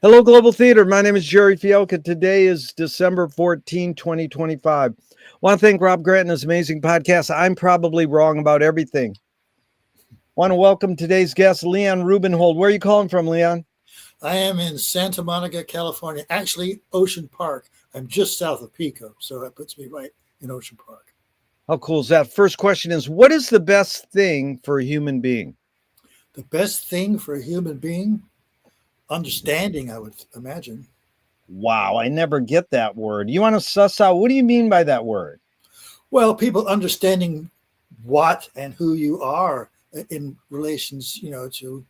Hello, Global Theater. My name is Gerry Fialka. Today is December 14, 2025. I want to thank Rob Grant and his amazing podcast. I'm probably wrong about everything. Want to welcome today's guest, Leon Rubenhold. Where are you calling from, Leon? I am in Santa Monica, California, actually Ocean Park. I'm just south of Pico, so that puts me right in Ocean Park. How cool is that? First question is, what is the best thing for a human being? The best thing for a human being, understanding, I would imagine. Wow, I never get that word. You want to suss out, what do you mean by that word? Well, people understanding what and who you are in relations, to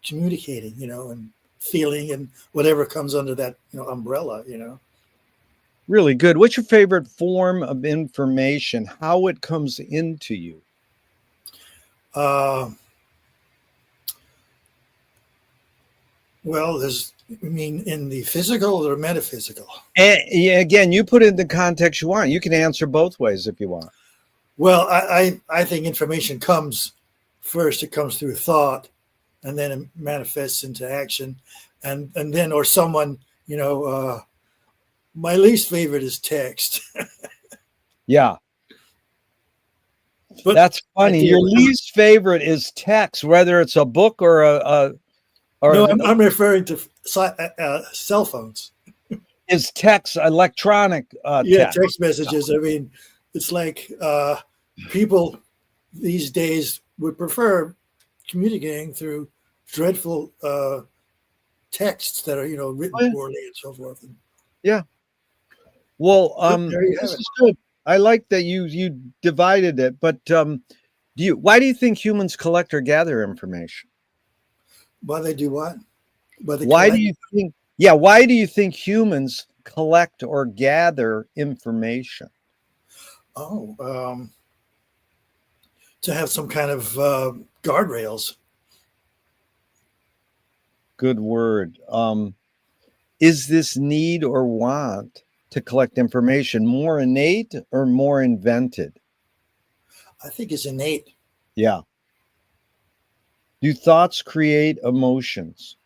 communicating, and feeling and whatever comes under that, umbrella. Really good. What's your favorite form of information? How it comes into you? Uh, well, in the physical or metaphysical? And again, you put it in the context you want. You can answer both ways if you want. Well, I think information comes first. It comes through thought, and then it manifests into action, and then or someone. My least favorite is text. Yeah, But that's funny. Your least favorite is text, whether it's a book or no, I'm referring to cell phones. Is text electronic? Text messages. I mean, it's like people these days would prefer communicating through dreadful texts that are written poorly and so forth. Yeah. Well, this is good. I like that you divided it, but why do you think humans collect or gather information? Why they do what? Why do you think? Yeah, why do you think humans collect or gather information? Oh, to have some kind of guardrails. Good word. Is this need or want to collect information more innate or more invented? I think it's innate. Yeah. Do thoughts create emotions?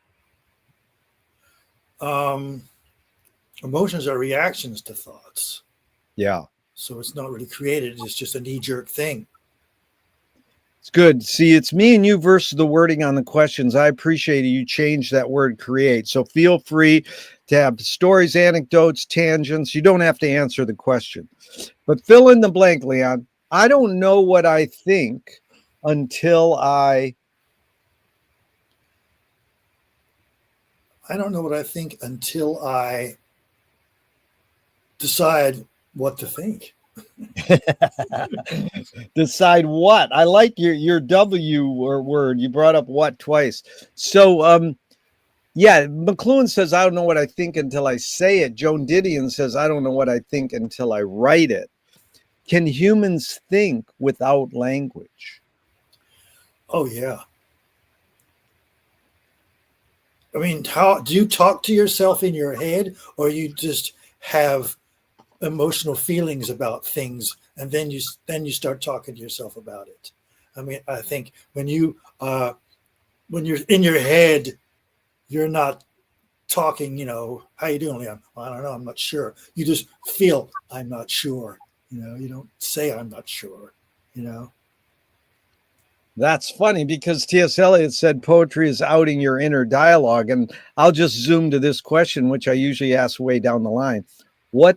Emotions are reactions to thoughts. Yeah. So it's not really created. It's just a knee-jerk thing. It's good. See, it's me and you versus the wording on the questions. I appreciate you changed that word create. So feel free to have stories, anecdotes, tangents. You don't have to answer the question, but fill in the blank, Leon. I don't know what I think until I don't know what I think until I decide what to think. Decide what? I like your W word. You brought up what twice. So yeah, McLuhan says, I don't know what I think until I say it. Joan Didion says, I don't know what I think until I write it. Can humans think without language? Oh, yeah. I mean, how do you talk to yourself in your head, or you just have emotional feelings about things, and then you start talking to yourself about it? I mean, I think when you're in your head, you're not talking. How you doing, Leon? Well, I don't know. I'm not sure. You just feel I'm not sure. You don't say I'm not sure. That's funny because T.S. Eliot said poetry is outing your inner dialogue. And I'll just zoom to this question, which I usually ask way down the line. What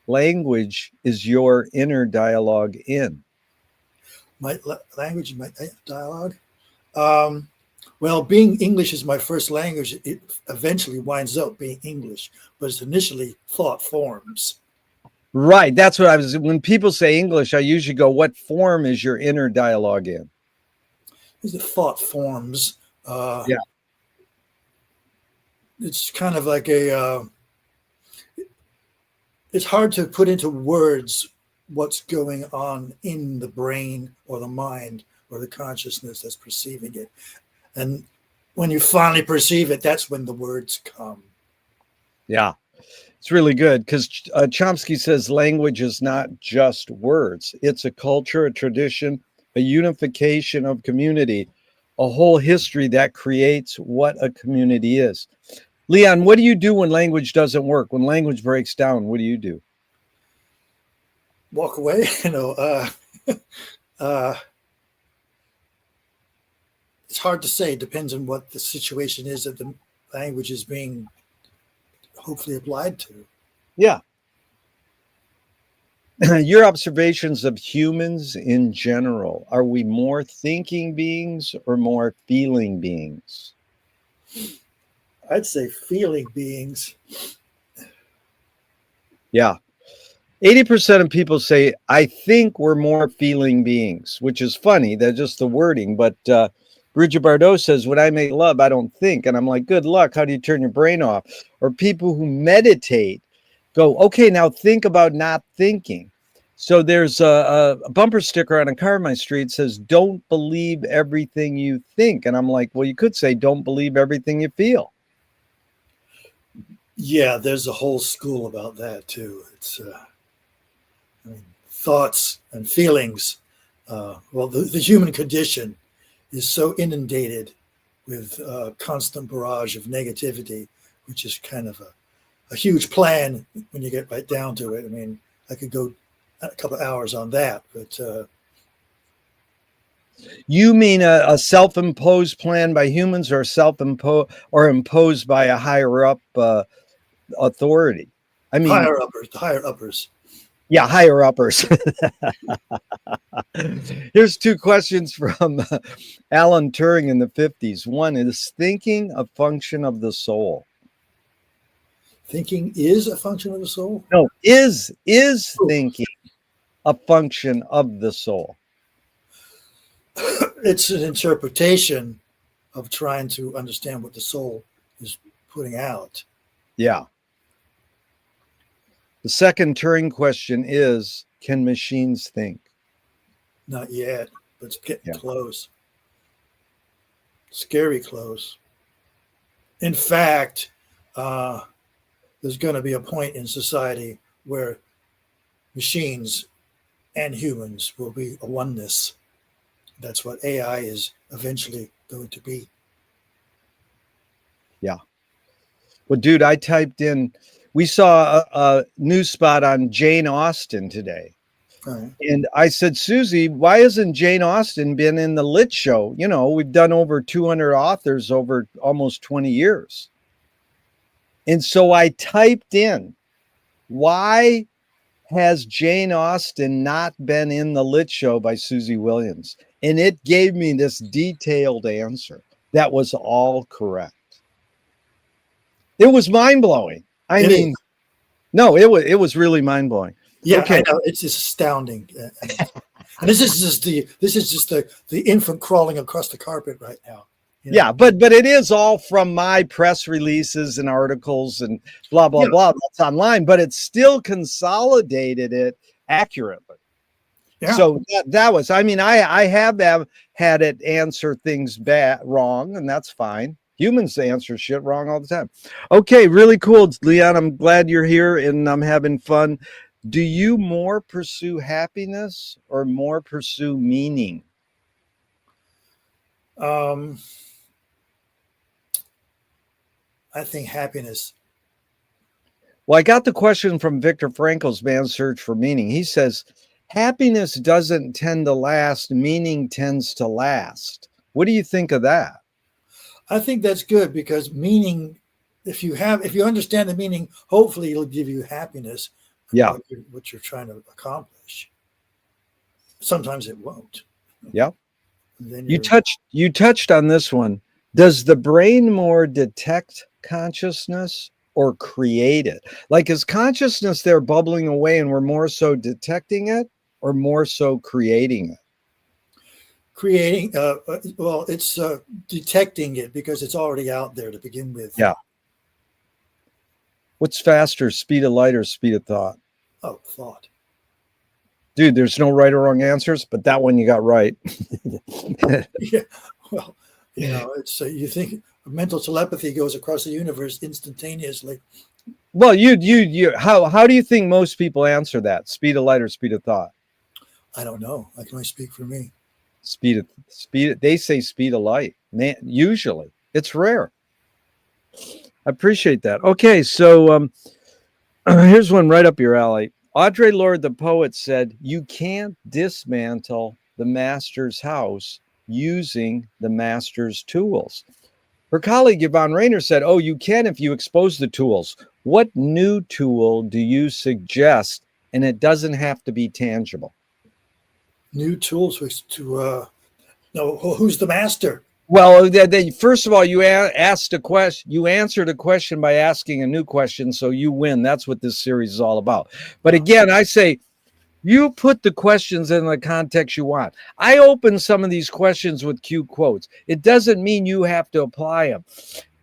language is your inner dialogue in? My language, my dialogue. Well, being English is my first language, it eventually winds up being English, but it's initially thought forms. Right. That's what I was. When people say English, I usually go, what form is your inner dialogue in? These are thought forms. Yeah. It's kind of like it's hard to put into words what's going on in the brain or the mind or the consciousness that's perceiving it. And when you finally perceive it, that's when the words come. Yeah. It's really good because Chomsky says language is not just words. It's a culture, a tradition, a unification of community, a whole history that creates what a community is. Leon, what do you do when language doesn't work? When language breaks down, what do you do? Walk away. Uh, it's hard to say. It depends on what the situation is that the language is being hopefully applied to. Yeah. Your observations of humans in general, are we more thinking beings or more feeling beings? I'd say feeling beings. Yeah. 80% of people say, I think we're more feeling beings, which is funny. That's just the wording. But Bridget Bardot says, when I make love, I don't think. And I'm like, good luck. How do you turn your brain off? Or people who meditate go, okay, now think about not thinking. So there's a bumper sticker on a car in my street says, don't believe everything you think. And I'm like, well, you could say, don't believe everything you feel. Yeah, there's a whole school about that too. It's I mean, thoughts and feelings. Well, the human condition is so inundated with a constant barrage of negativity, which is kind of a huge plan when you get right down to it. I mean, I could go a couple of hours on that, but You mean a self-imposed plan by humans, or self-imposed or imposed by a higher up authority? I mean, higher uppers. yeah, higher uppers. Here's two questions from Alan Turing in the 50s. One, is thinking a function of the soul? Thinking is a function of the soul? No, is thinking a function of the soul? It's an interpretation of trying to understand what the soul is putting out. Yeah. The second Turing question is, can machines think? Not yet, but it's getting Yeah. close. Scary close. In fact, there's going to be a point in society where machines and humans will be a oneness. That's what AI is eventually going to be. Yeah. Well, dude, I typed in, we saw a news spot on Jane Austen today. Right. And I said, Susie, why hasn't Jane Austen been in the Lit Show? You know, we've done over 200 authors over almost 20 years. And so I typed in, why has Jane Austen not been in the Lit Show by Susie Williams? And it gave me this detailed answer that was all correct. It was mind blowing. I mean, no, it was really mind blowing. Yeah, Okay. I know. It's just astounding. And this is just the infant crawling across the carpet right now. You know? Yeah, but it is all from my press releases and articles and blah blah blah. That's online, but it still consolidated it accurately. Yeah. So that was, I mean, I have had it answer things wrong, and that's fine. Humans answer shit wrong all the time. Okay, really cool, Leon. I'm glad you're here and I'm having fun. Do you more pursue happiness or more pursue meaning? I think happiness. Well, I got the question from Viktor Frankl's Man's Search for Meaning. He says, happiness doesn't tend to last, meaning tends to last. What do you think of that? I think that's good because meaning, if you understand the meaning, hopefully it'll give you happiness. Yeah. What you're trying to accomplish. Sometimes it won't. Yeah. You touched on this one. Does the brain more detect consciousness or create it? Like, is consciousness there bubbling away and we're more so detecting it or more so creating it? Creating, well, it's detecting it because it's already out there to begin with. Yeah. What's faster, speed of light or speed of thought? Oh, thought. Dude, there's no right or wrong answers, but that one you got right. Yeah. Well, you know, it's you think mental telepathy goes across the universe instantaneously. Well, you how do you think most people answer that? Speed of light or speed of thought? I don't know. I can only speak for me. Speed. They say speed of light. Man, usually it's rare. I appreciate that. Okay, so here's one right up your alley. Audre Lorde, the poet, said, "You can't dismantle the master's house using the master's tools." Her colleague Yvonne Rayner said, "Oh, you can if you expose the tools." What new tool do you suggest? And it doesn't have to be tangible. New tools to no. Who's the master? Well, first of all, you asked a question. You answered a question by asking a new question, so you win. That's what this series is all about. But again, I say you put the questions in the context you want. I open some of these questions with cue quotes. It doesn't mean you have to apply them.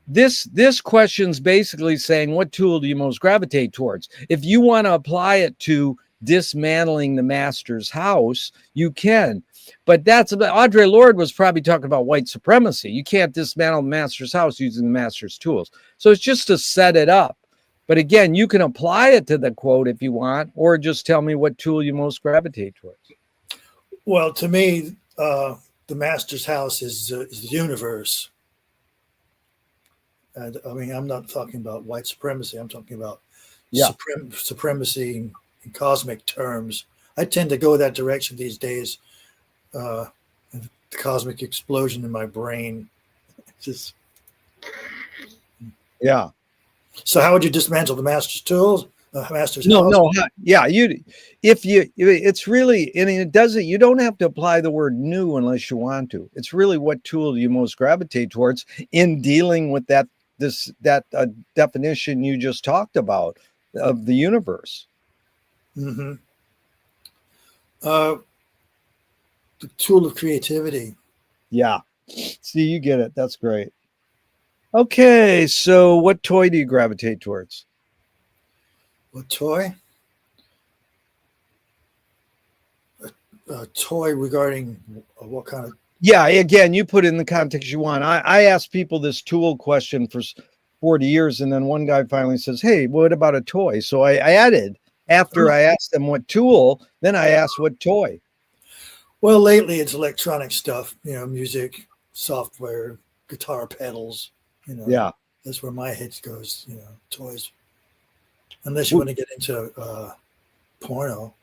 This question's basically saying, what tool do you most gravitate towards? If you want to apply it to dismantling the master's house, you can. But that's about Audre Lorde was probably talking about white supremacy. You can't dismantle the master's house using the master's tools. So it's just to set it up. But again, you can apply it to the quote if you want, or just tell me what tool you most gravitate towards. Well, to me, the master's house is the universe. And I mean, I'm not talking about white supremacy. I'm talking about supremacy in cosmic terms. I tend to go that direction these days. The cosmic explosion in my brain. Just yeah. So how would you dismantle the master's tools? Master's no, house? no, yeah. It's really, I mean, it doesn't. You don't have to apply the word new unless you want to. It's really what tool do you most gravitate towards in dealing with that definition you just talked about of the universe. Mm-hmm. The tool of creativity. Yeah. See, you get it. That's great. Okay, so what toy do you gravitate towards? What toy? A toy regarding what kind of? Yeah, again, you put it in the context you want. I asked people this tool question for 40 years, and then one guy finally says, "Hey, what about a toy?" So I added, after I asked them what tool, then I asked what toy. Well, lately it's electronic stuff, music, software, guitar pedals, Yeah. That's where my head goes, toys. Unless you want to get into porno.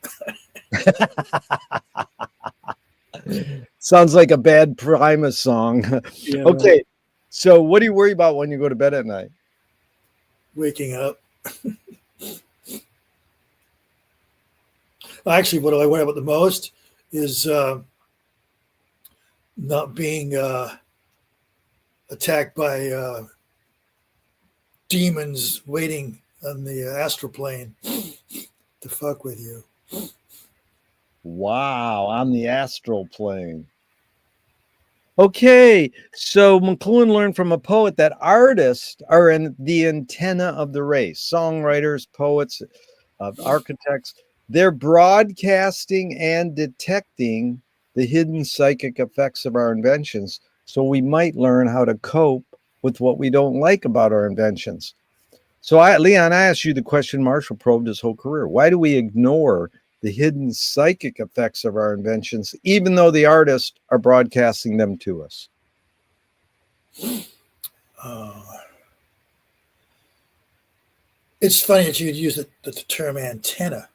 Sounds like a bad Primus song. Yeah. Okay. So what do you worry about when you go to bed at night? Waking up. Actually, what I worry about the most is not being attacked by demons waiting on the astral plane to fuck with you. Wow, on the astral plane. Okay, so McLuhan learned from a poet that artists are in the antenna of the race. Songwriters, poets, architects, they're broadcasting and detecting the hidden psychic effects of our inventions, so we might learn how to cope with what we don't like about our inventions. So, Leon, I asked you the question Marshall probed his whole career. Why do we ignore the hidden psychic effects of our inventions, even though the artists are broadcasting them to us? It's funny that you'd use the term antenna,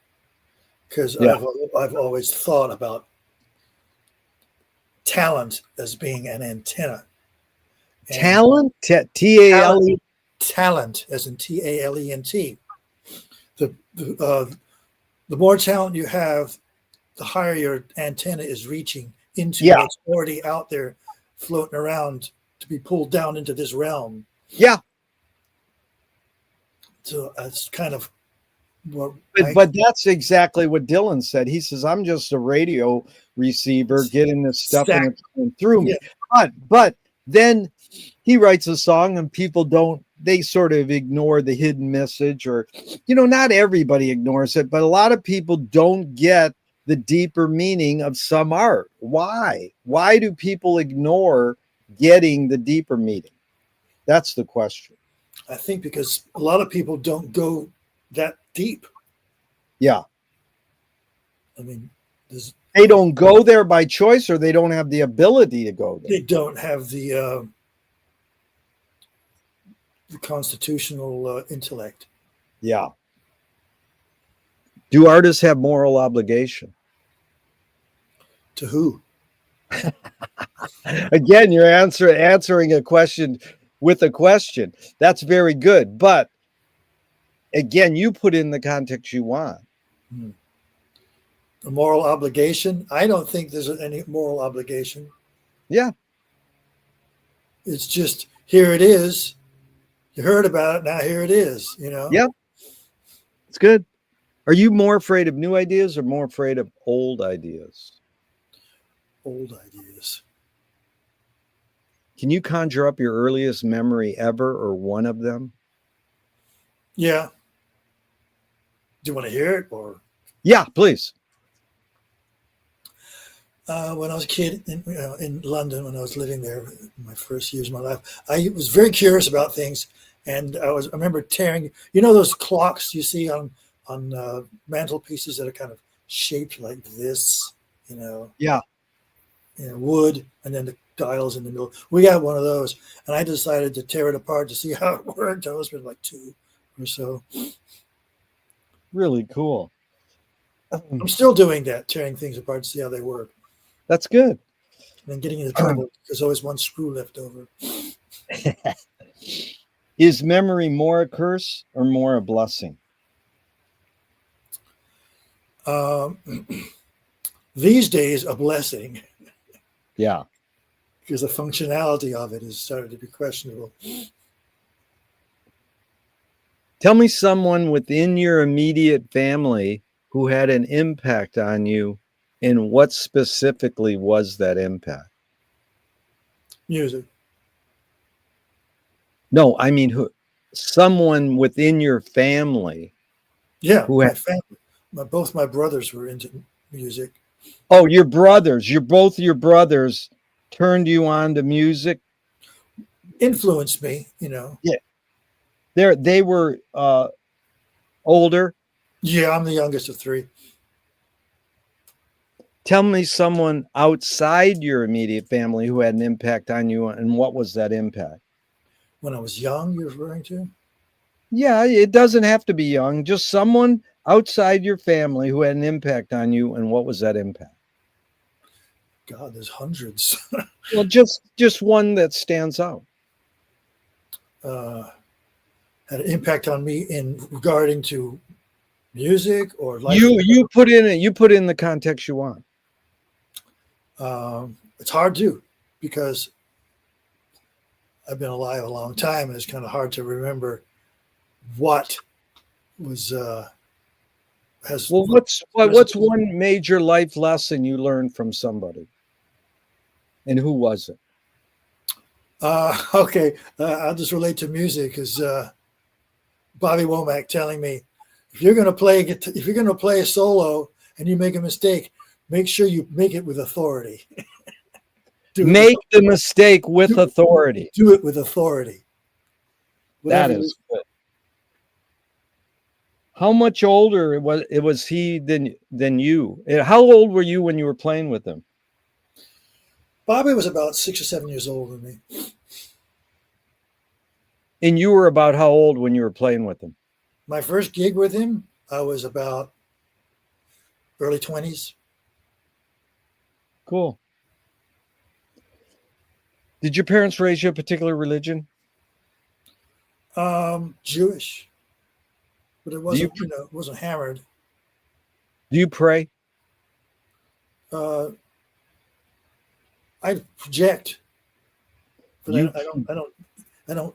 because I've always thought about talent as being an antenna. Talent? T-A-L-E? Talent, as in T-A-L-E-N-T. The more talent you have, the higher your antenna is reaching into what's already out there, floating around to be pulled down into this realm. Yeah. So that's kind of what. But that's exactly what Dylan said. He says, "I'm just a radio receiver getting this stuff and it's going through me." Yeah. But then he writes a song and people don't. They sort of ignore the hidden message, or, not everybody ignores it, but a lot of people don't get the deeper meaning of some art. Why? Why do people ignore getting the deeper meaning? That's the question. I think because a lot of people don't go that deep. Yeah. I mean, they don't go there by choice, or they don't have the ability to go there. They don't have the the constitutional intellect. Yeah. Do artists have moral obligation? To who? Again, you're answering a question with a question. That's very good. But again, you put in the context you want. A moral obligation? I don't think there's any moral obligation. Yeah. It's just, here it is. You heard about it. Now here it is, Yeah. It's good. Are you more afraid of new ideas or more afraid of old ideas? Old ideas. Can you conjure up your earliest memory ever or one of them? Yeah. Do you want to hear it? Or Yeah, please. when I was a kid in London, when I was living there, my first years of my life, I was very curious about things, and I remember tearing. Those clocks you see on mantelpieces that are kind of shaped like this. Yeah. Wood, and then the dials in the middle. We got one of those, and I decided to tear it apart to see how it worked. I was been like 2 or so. Really cool. I'm still doing that, tearing things apart to see how they work. That's good. And then getting into trouble because there's always one screw left over. Is memory more a curse or more a blessing? These days, a blessing. Yeah. Because the functionality of it has started to be questionable. Tell me someone within your immediate family who had an impact on you, and what specifically was that impact? Music. No, I mean someone within your family. Yeah, who my family. Both my brothers were into music. Oh, your brothers. Both your brothers turned you on to music? Influenced me, Yeah. They were older? Yeah, I'm the youngest of 3. Tell me someone outside your immediate family who had an impact on you, and what was that impact? When I was young, you're referring to? Yeah, it doesn't have to be young. Just someone outside your family who had an impact on you, and what was that impact? God, there's hundreds. Well, just one that stands out. Had an impact on me in regarding to music or life. You put in the context you want. It's hard to, because I've been alive a long time, and it's kind of hard to remember what was has. Well, what's one major life lesson you learned from somebody, and who was it? Okay, I'll just relate to music, because Bobby Womack telling me, if you're going to play a solo and you make a mistake, make sure you make it with authority. Make the mistake with authority. Do it with authority. That is good. How much older was he than you? How old were you when you were playing with him? Bobby was about 6 or 7 years older than me. And you were about how old when you were playing with him? My first gig with him, I was about early 20s. Cool. Did your parents raise you a particular religion? Jewish, but it wasn't. It wasn't hammered. Do you pray? I project, but I don't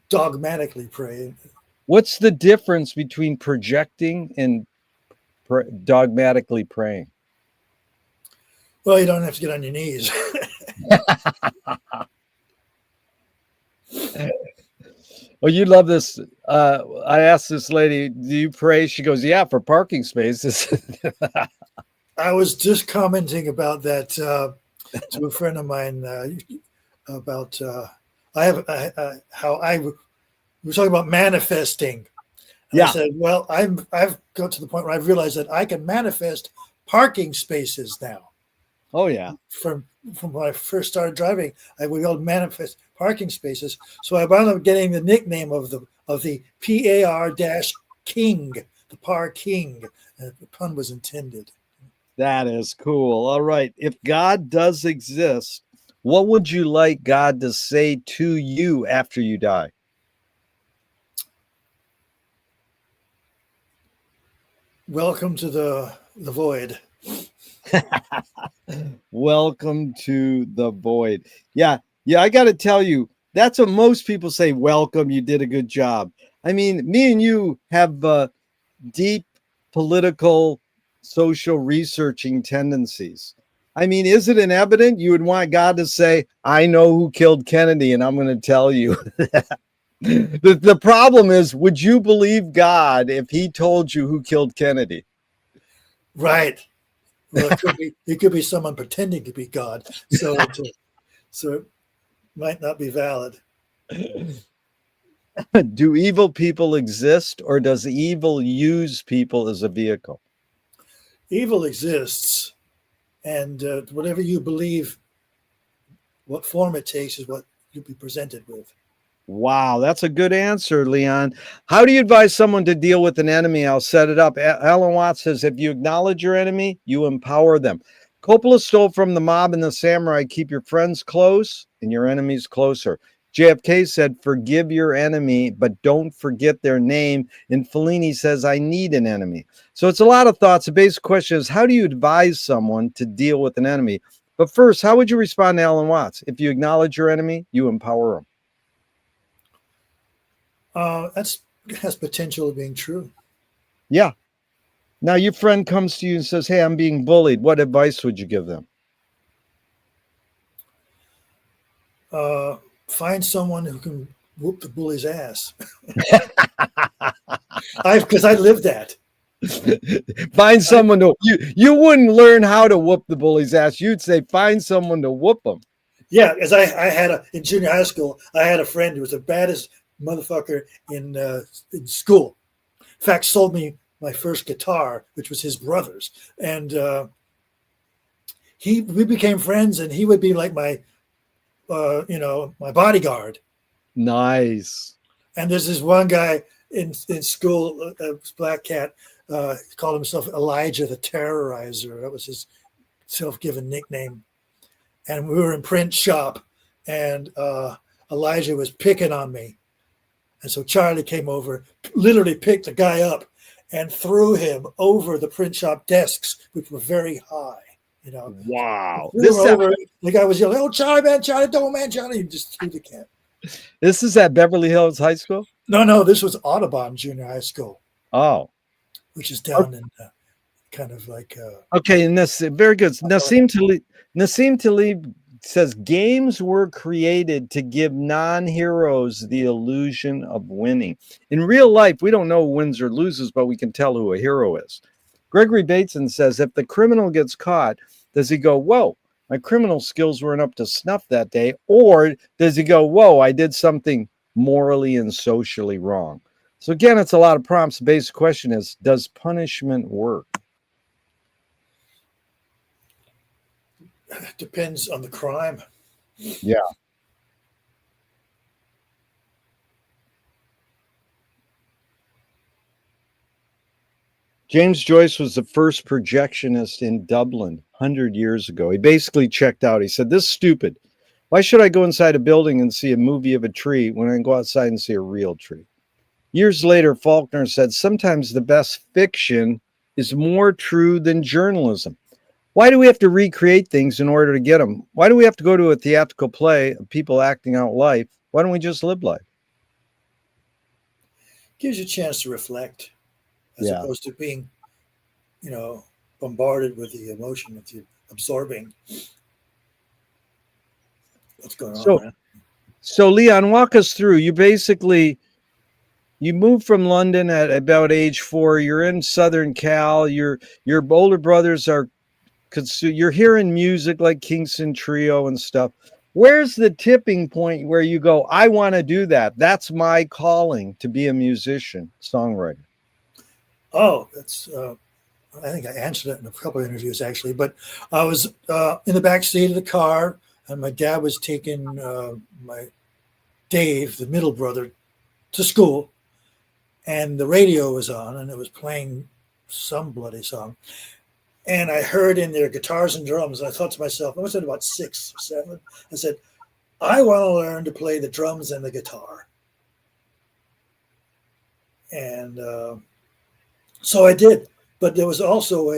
dogmatically pray. What's the difference between projecting and dogmatically praying? Well, you don't have to get on your knees. Well, you love this. I asked this lady, do you pray? She goes, yeah, for parking spaces. I was just commenting about that to a friend of mine about we were talking about manifesting. And I said, well, I've got to the point where I've realized that I can manifest parking spaces now. Oh, yeah. From when I first started driving, I would go manifest parking spaces. So I wound up getting the nickname of the PAR-King, the Par King. The pun was intended. That is cool. All right. If God does exist, what would you like God to say to you after you die? Welcome to the void. Welcome to the void. Yeah. Yeah. I got to tell you, that's what most people say. Welcome. You did a good job. I mean, me and you have deep political, social researching tendencies. I mean, is it evident you would want God to say, I know who killed Kennedy, and I'm going to tell you? The problem is, would you believe God if he told you who killed Kennedy? Right. Well, it could be someone pretending to be God. So it might not be valid. Do evil people exist, or does evil use people as a vehicle? Evil exists, and whatever you believe, what form it takes is what you'll be presented with. Wow, that's a good answer, Leon. How do you advise someone to deal with an enemy? I'll set it up. Alan Watts says, if you acknowledge your enemy, you empower them. Coppola stole from the mob and the samurai, keep your friends close and your enemies closer. JFK said, forgive your enemy, but don't forget their name. And Fellini says, I need an enemy. So it's a lot of thoughts. The basic question is, how do you advise someone to deal with an enemy? But first, how would you respond to Alan Watts? If you acknowledge your enemy, you empower them. That's has potential of being true. Yeah. Now your friend comes to you and says, hey, I'm being bullied. What advice would you give them? Find someone who can whoop the bully's ass. Because I lived that. Find someone to you wouldn't learn how to whoop the bully's ass. You'd say find someone to whoop them. Yeah, because I had in junior high school, I had a friend who was the baddest motherfucker in school. In fact, sold me my first guitar, which was his brother's, and we became friends, and he would be like my my bodyguard. Nice. And there's this one guy in school, black cat, called himself Elijah the Terrorizer. That was his self-given nickname. And we were in print shop, and Elijah was picking on me. And so Charlie came over, literally picked the guy up and threw him over the print shop desks, which were very high. Wow. The guy was yelling, "Oh, Charlie, man, Charlie, don't, man, Charlie!" And just threw the cat. This is at Beverly Hills High School? No, this was Audubon Junior High School. Oh. Which is down in kind of like... okay, and this very good. Nassim Talib says, games were created to give non-heroes the illusion of winning. In real life, we don't know who wins or loses, but we can tell who a hero is. Gregory Bateson says, if the criminal gets caught, does he go, whoa, my criminal skills weren't up to snuff that day? Or does he go, whoa, I did something morally and socially wrong? So again, it's a lot of prompts. The basic question is, does punishment work? Depends on the crime. Yeah. James Joyce was the first projectionist in Dublin 100 years ago. He basically checked out. He said, this is stupid. Why should I go inside a building and see a movie of a tree when I can go outside and see a real tree? Years later, Faulkner said, sometimes the best fiction is more true than journalism. Why do we have to recreate things in order to get them? Why do we have to go to a theatrical play of people acting out life? Why don't we just live life? Gives you a chance to reflect as opposed to being, bombarded with the emotion that you're absorbing. What's going on, man? So Leon, walk us through. You moved from London at about age 4. You're in Southern Cal. Your older brothers you're hearing music like Kingston Trio and stuff. Where's the tipping point where you go, I want to do that? That's my calling, to be a musician, songwriter. Oh, that's, I think I answered it in a couple of interviews actually, but I was in the back seat of the car and my dad was taking my Dave, the middle brother, to school, and the radio was on, and it was playing some bloody song. And I heard in there guitars and drums. And I thought to myself, I was at about 6 or 7. I said, I want to learn to play the drums and the guitar. And so I did. But there was also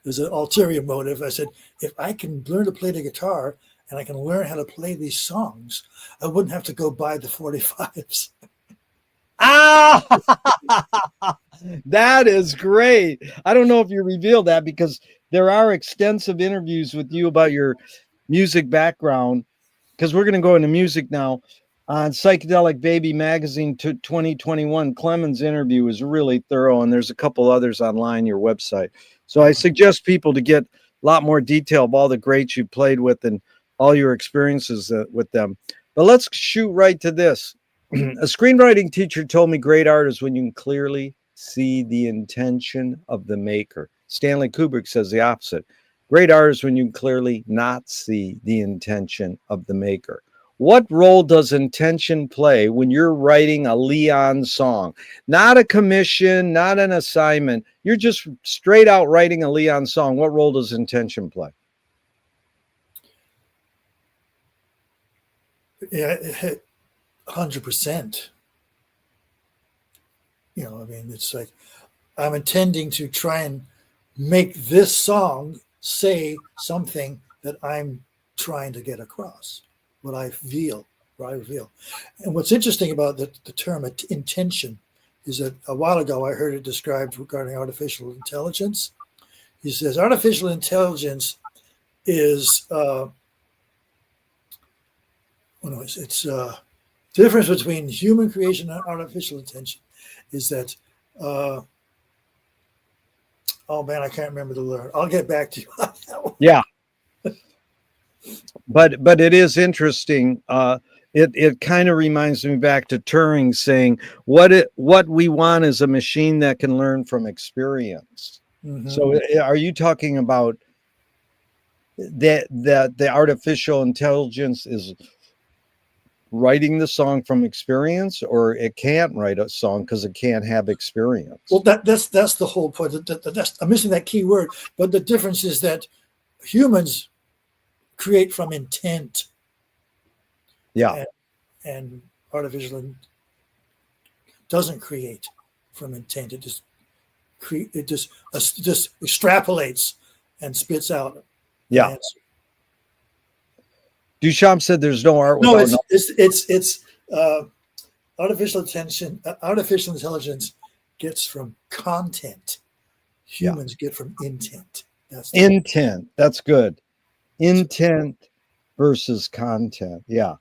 there's an ulterior motive. I said, if I can learn to play the guitar and I can learn how to play these songs, I wouldn't have to go buy the 45s. Ah, that is great. I don't know if you revealed that because there are extensive interviews with you about your music background, because we're going to go into music now. On Psychedelic Baby Magazine 2021, Clemens' interview is really thorough, and there's a couple others online, your website. So I suggest people to get a lot more detail of all the greats you played with and all your experiences with them. But let's shoot right to this. A screenwriting teacher told me great art is when you can clearly see the intention of the maker. Stanley Kubrick says the opposite. Great art is when you can clearly not see the intention of the maker. What role does intention play when you're writing a Leon song? Not a commission, not an assignment. You're just straight out writing a Leon song. What role does intention play? Yeah, 100%. You know, I mean, it's like I'm intending to try and make this song say something that I'm trying to get across, what I feel, what I reveal. And what's interesting about the term intention is that a while ago I heard it described regarding artificial intelligence. He says artificial intelligence is it's the difference between human creation and artificial intention is that oh man, I can't remember the word. I'll get back to you on that one. Yeah. But it is interesting. It kind of reminds me back to Turing saying what we want is a machine that can learn from experience. Mm-hmm. So are you talking about that the artificial intelligence is writing the song from experience, or it can't write a song because it can't have experience? Well, that's the whole point. I'm missing that key word. But the difference is that humans create from intent. Yeah. And artificial doesn't create from intent. It just extrapolates and spits out. Yeah. Answer. Duchamp said there's no art without it's artificial intelligence gets from content. Humans get from intent. That's intent. That's good. Intent versus content. Yeah.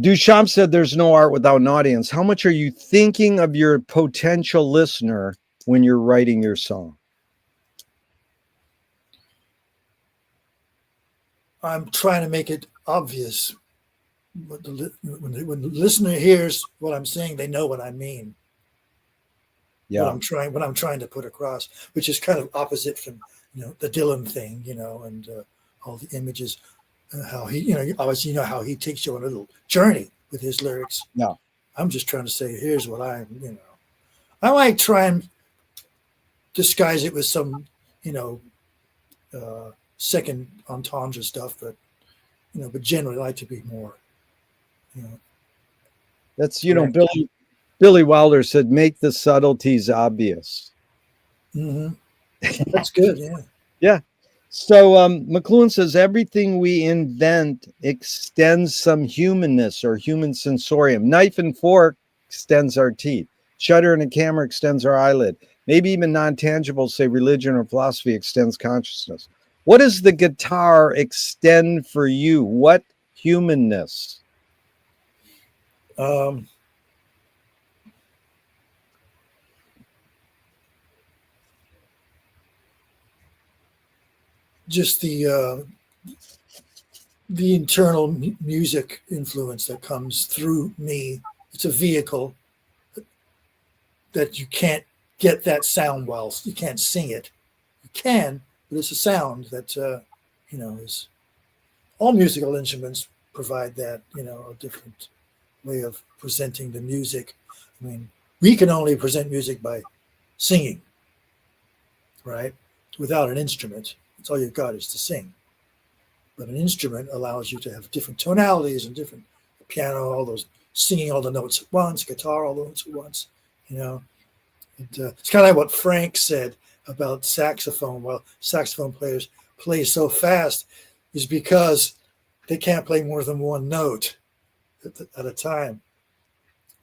Duchamp said there's no art without an audience. How much are you thinking of your potential listener when you're writing your song? I'm trying to make it obvious. But when the listener hears what I'm saying, they know what I mean. Yeah. What I'm trying to put across, which is kind of opposite from the Dylan thing, and all the images, how he, obviously how he takes you on a little journey with his lyrics. Yeah. I'm just trying to say, here's what I might try and disguise it with some, second entendre stuff, but generally I like to be more, That's Billy Wilder said, make the subtleties obvious. Mm-hmm. That's good. Yeah. Yeah. So McLuhan says everything we invent extends some humanness or human sensorium. Knife and fork extends our teeth. Shutter and a camera extends our eyelid. Maybe even non-tangible, say religion or philosophy, extends consciousness. What does the guitar extend for you? What humanness? Just the internal music influence that comes through me. It's a vehicle that you can't get that sound while you can't sing it. You can, but it's a sound that is all musical instruments provide that, a different way of presenting the music. I mean, we can only present music by singing, right? Without an instrument, it's all you've got is to sing. But an instrument allows you to have different tonalities and different piano, all those singing all the notes at once, guitar, all the notes at once, it's kind of like what Frank said about saxophone. Well, saxophone players play so fast is because they can't play more than one note at a time,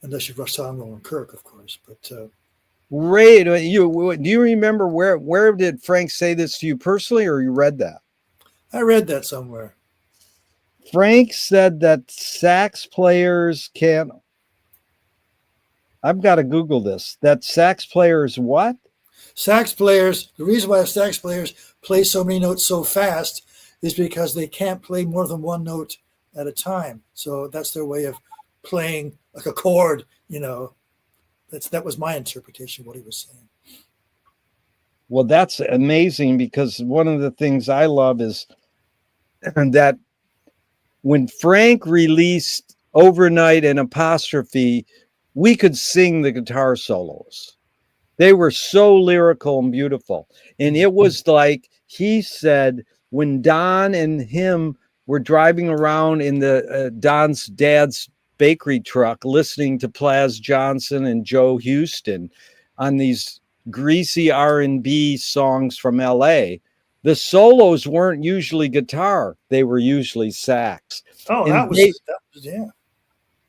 unless you've Russ Sandler and Kirk, of course. But Ray, do you remember where did Frank say this to you personally, or you read that? I read that somewhere. Frank said that sax players can't. I've got to Google this. That sax players what? Sax players, the reason why sax players play so many notes so fast is because they can't play more than one note at a time. So that's their way of playing like a chord, That was my interpretation of what he was saying. Well, that's amazing, because one of the things I love is that when Frank released Overnight and Apostrophe, we could sing the guitar solos. They were so lyrical and beautiful. And it was like he said, when Don and him were driving around in the Don's dad's bakery truck, listening to Plaz Johnson and Joe Houston on these greasy R&B songs from LA, the solos weren't usually guitar. They were usually sax. Oh, and that was yeah.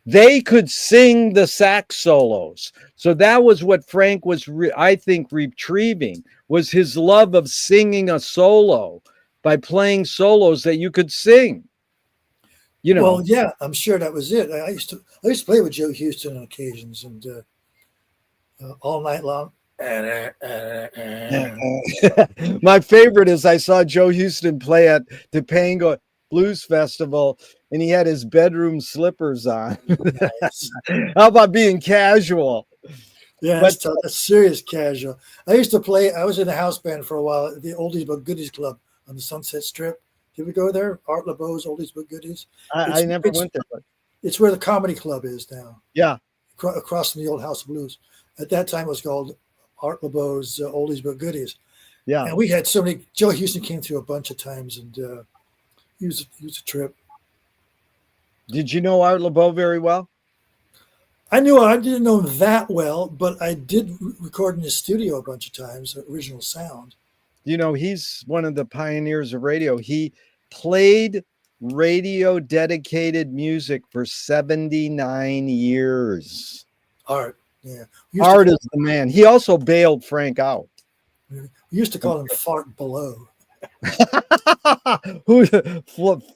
They could sing the sax solos. So that was what Frank was, I think, retrieving, was his love of singing a solo by playing solos that you could sing. Well, yeah, I'm sure that was it. I used to play with Joe Houston on occasions, and all night long. My favorite is I saw Joe Houston play at Topanga Blues Festival, and he had his bedroom slippers on. Nice. How about being casual? Yeah, that's serious casual. I used to play. I was in a house band for a while at the Oldies but Goodies Club on the Sunset Strip. Did we go there? Art LeBeau's Oldies but Goodies. I never went there. But it's where the comedy club is now. Yeah, across from the old House of Blues. At that time, it was called Art LeBeau's Oldies but Goodies. Yeah, and we had so many. Joe Houston came through a bunch of times, and he was a trip. Did you know Art LeBeau very well? I didn't know him that well, but I did record in his studio a bunch of times, original sound. He's one of the pioneers of radio. He played radio dedicated music for 79 years. Art, yeah. Art is the man. He also bailed Frank out. We used to call him Fart Below. Who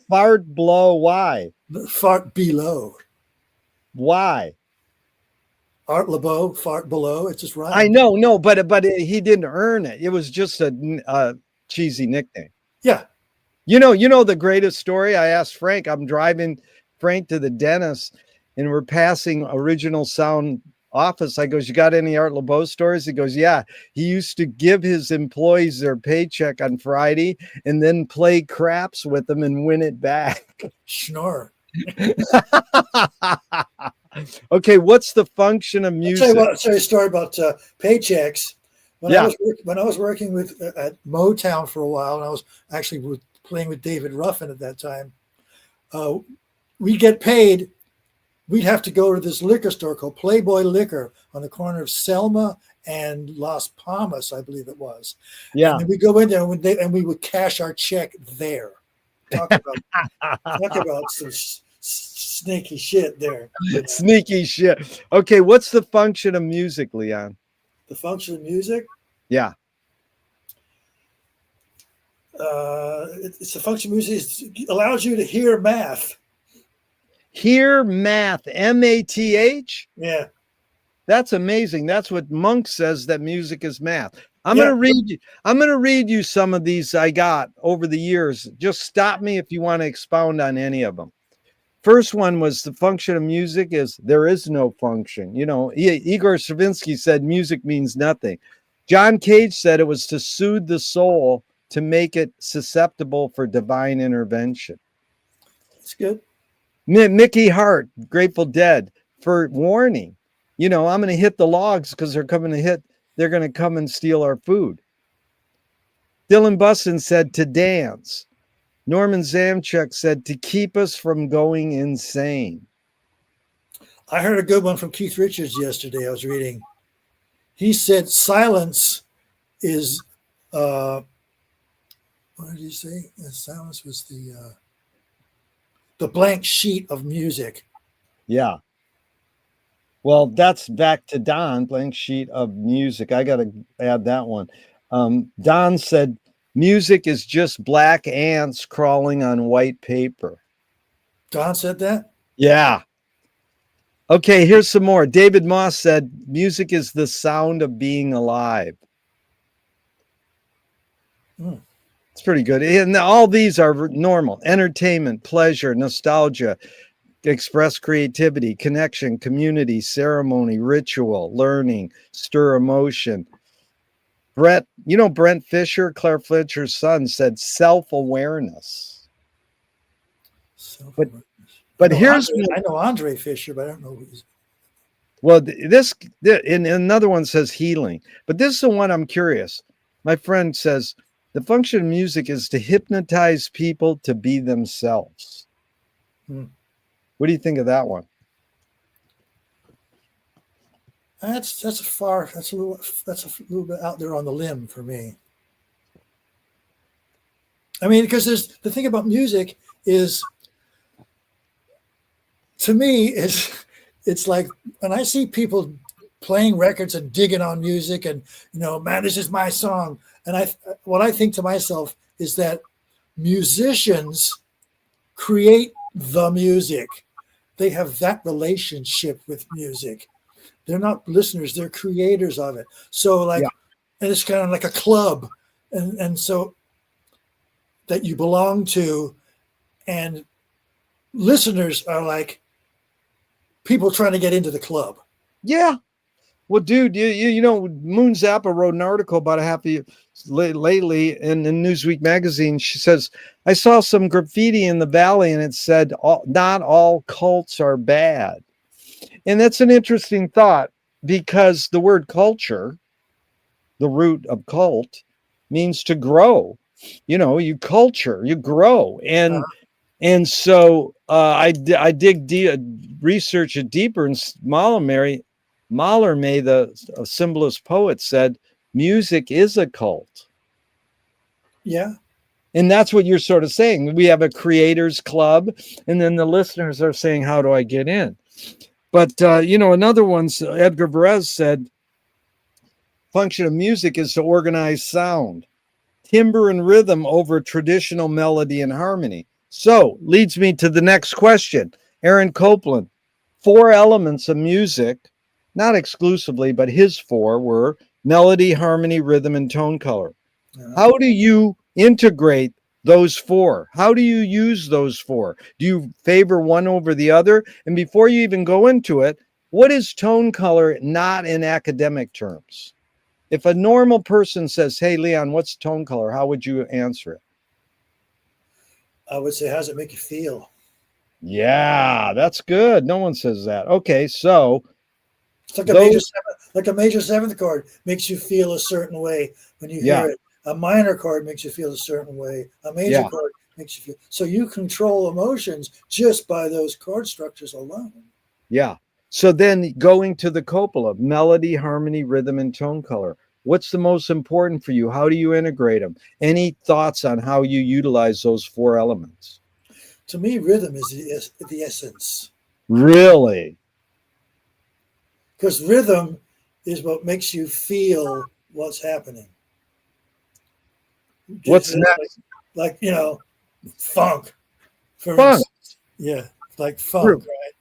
Fart Blow? Why? Fart Below. Why? Art LeBeau, Fart Below. It's just right. I know, no, but he didn't earn it. It was just a cheesy nickname. Yeah. You know the greatest story? I asked Frank. I'm driving Frank to the dentist, and we're passing Original Sound office. I goes, "You got any Art LeBeau stories?" He goes, "Yeah. He used to give his employees their paycheck on Friday and then play craps with them and win it back." Snore. Okay, what's the function of music? I'll tell you a story about paychecks. When I was working with at Motown for a while, and I was actually playing with David Ruffin at that time, we'd get paid. We'd have to go to this liquor store called Playboy Liquor on the corner of Selma and Las Palmas, I believe it was. Yeah. And we go in there and we would cash our check there. Talk about some sneaky shit there. Sneaky shit. Okay, what's the function of music, Leon? The function of music? Yeah. It's a function of music. It allows you to hear math. Hear math, M-A-T-H? Yeah. That's amazing. That's what Monk says, that music is math. I'm going to read you some of these I got over the years. Just stop me if you want to expound on any of them. First one was the function of music is there is no function. Igor Stravinsky said music means nothing. John Cage said it was to soothe the soul, to make it susceptible for divine intervention. That's good. Mickey Hart, Grateful Dead, for warning. I'm going to hit the logs because they're going to come and steal our food. Dylan Bussin said to dance. Norman Zamchuk said to keep us from going insane. I heard a good one from Keith Richards yesterday. I was reading. He said silence is, what did he say? Silence was the blank sheet of music. Yeah. Well, that's back to Don, blank sheet of music. I got to add that one. Don said, music is just black ants crawling on white paper. Don said that? Yeah. Okay, here's some more. David Moss said, music is the sound of being alive. It's pretty good. And all these are normal. Entertainment, pleasure, nostalgia, express creativity, connection, community, ceremony, ritual, learning, stir emotion. Brent Fisher, Claire Fletcher's son, said self-awareness. Self-awareness. But I know Andre Fisher, but I don't know who he's. Well, in another one says healing, but this is the one I'm curious. My friend says the function of music is to hypnotize people to be themselves. What do you think of that one? That's a little bit out there on the limb for me. I mean, because the thing about music is, to me, it's like when I see people playing records and digging on music and, man, this is my song. And what I think to myself is that musicians create the music. They have that relationship with music. They're not listeners, they're creators of it. So and it's kind of like a club. And so that you belong to, and listeners are like people trying to get into the club. Yeah. Well, dude, Moon Zappa wrote an article about a half a year lately in Newsweek magazine. She says, I saw some graffiti in the valley and it said, not all cults are bad. And that's an interesting thought, because the word culture, the root of cult, means to grow. You culture, you grow. And so I research it deeper. And Mallarmé, the symbolist poet, said music is a cult. Yeah. And that's what you're sort of saying. We have a creators club, and then the listeners are saying, how do I get in? But, another one, Edgar Varese said, function of music is to organize sound, timbre and rhythm over traditional melody and harmony. So leads me to the next question. Aaron Copeland, 4 elements of music, not exclusively, but his 4 were melody, harmony, rhythm, and tone color. How do you integrate those 4? How do you use those 4? Do you favor one over the other? And before you even go into it, what is tone color, not in academic terms? If a normal person says, hey, Leon, what's tone color? How would you answer it? I would say, how does it make you feel? Yeah, that's good. No one says that. Okay, so it's like a major seventh chord makes you feel a certain way when you hear it. A minor chord makes you feel a certain way. A major chord makes you feel. So you control emotions just by those chord structures alone. Yeah. So then going to the cupola, melody, harmony, rhythm, and tone color. What's the most important for you? How do you integrate them? Any thoughts on how you utilize those 4 elements? To me, rhythm is the essence. Really? Because rhythm is what makes you feel what's happening. What's next? Like, funk, for funk. Instance. Yeah, like funk, right?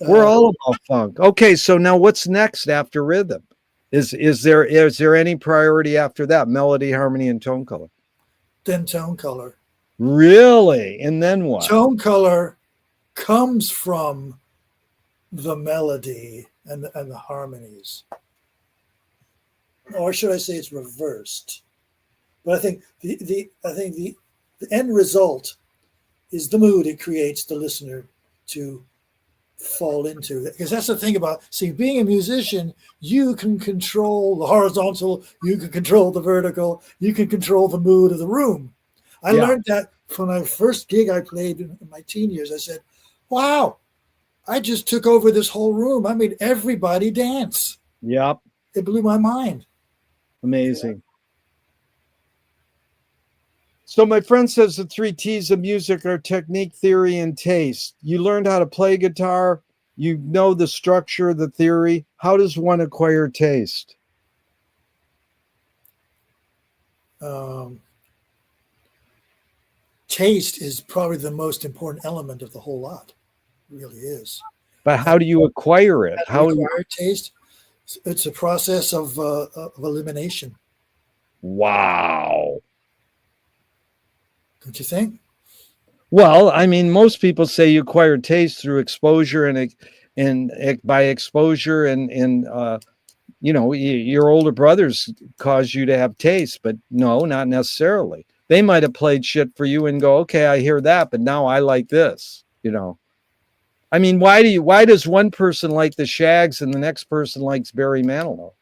We're all about funk. Okay, so now what's next after rhythm? Is there any priority after that? Melody, harmony, and tone color? Then tone color. Really? And then what? Tone color comes from the melody and the harmonies. Or should I say it's reversed? But I think the end result is the mood it creates the listener to fall into that, because that's the thing about, see, being a musician, you can control the horizontal, you can control the vertical, you can control the mood of the room. I learned that from my first gig I played in my teen years. I said, wow, I just took over this whole room. I made everybody dance. Yep. It blew my mind. Amazing. So my friend says the 3 T's of music are technique, theory, and taste. You learned how to play guitar. You know the structure, the theory. How does one acquire taste? Taste is probably the most important element of the whole lot. It really is. But how do you acquire it? How do you acquire taste? It's a process of elimination. Wow. Don't you think? Well, I mean, most people say you acquire taste through exposure and by exposure and you know, your older brothers cause you to have taste, but no, not necessarily. They might have played shit for you and go, okay, I hear that, but now I like this, you know. I mean, why does one person like the Shags and the next person likes Barry Manilow?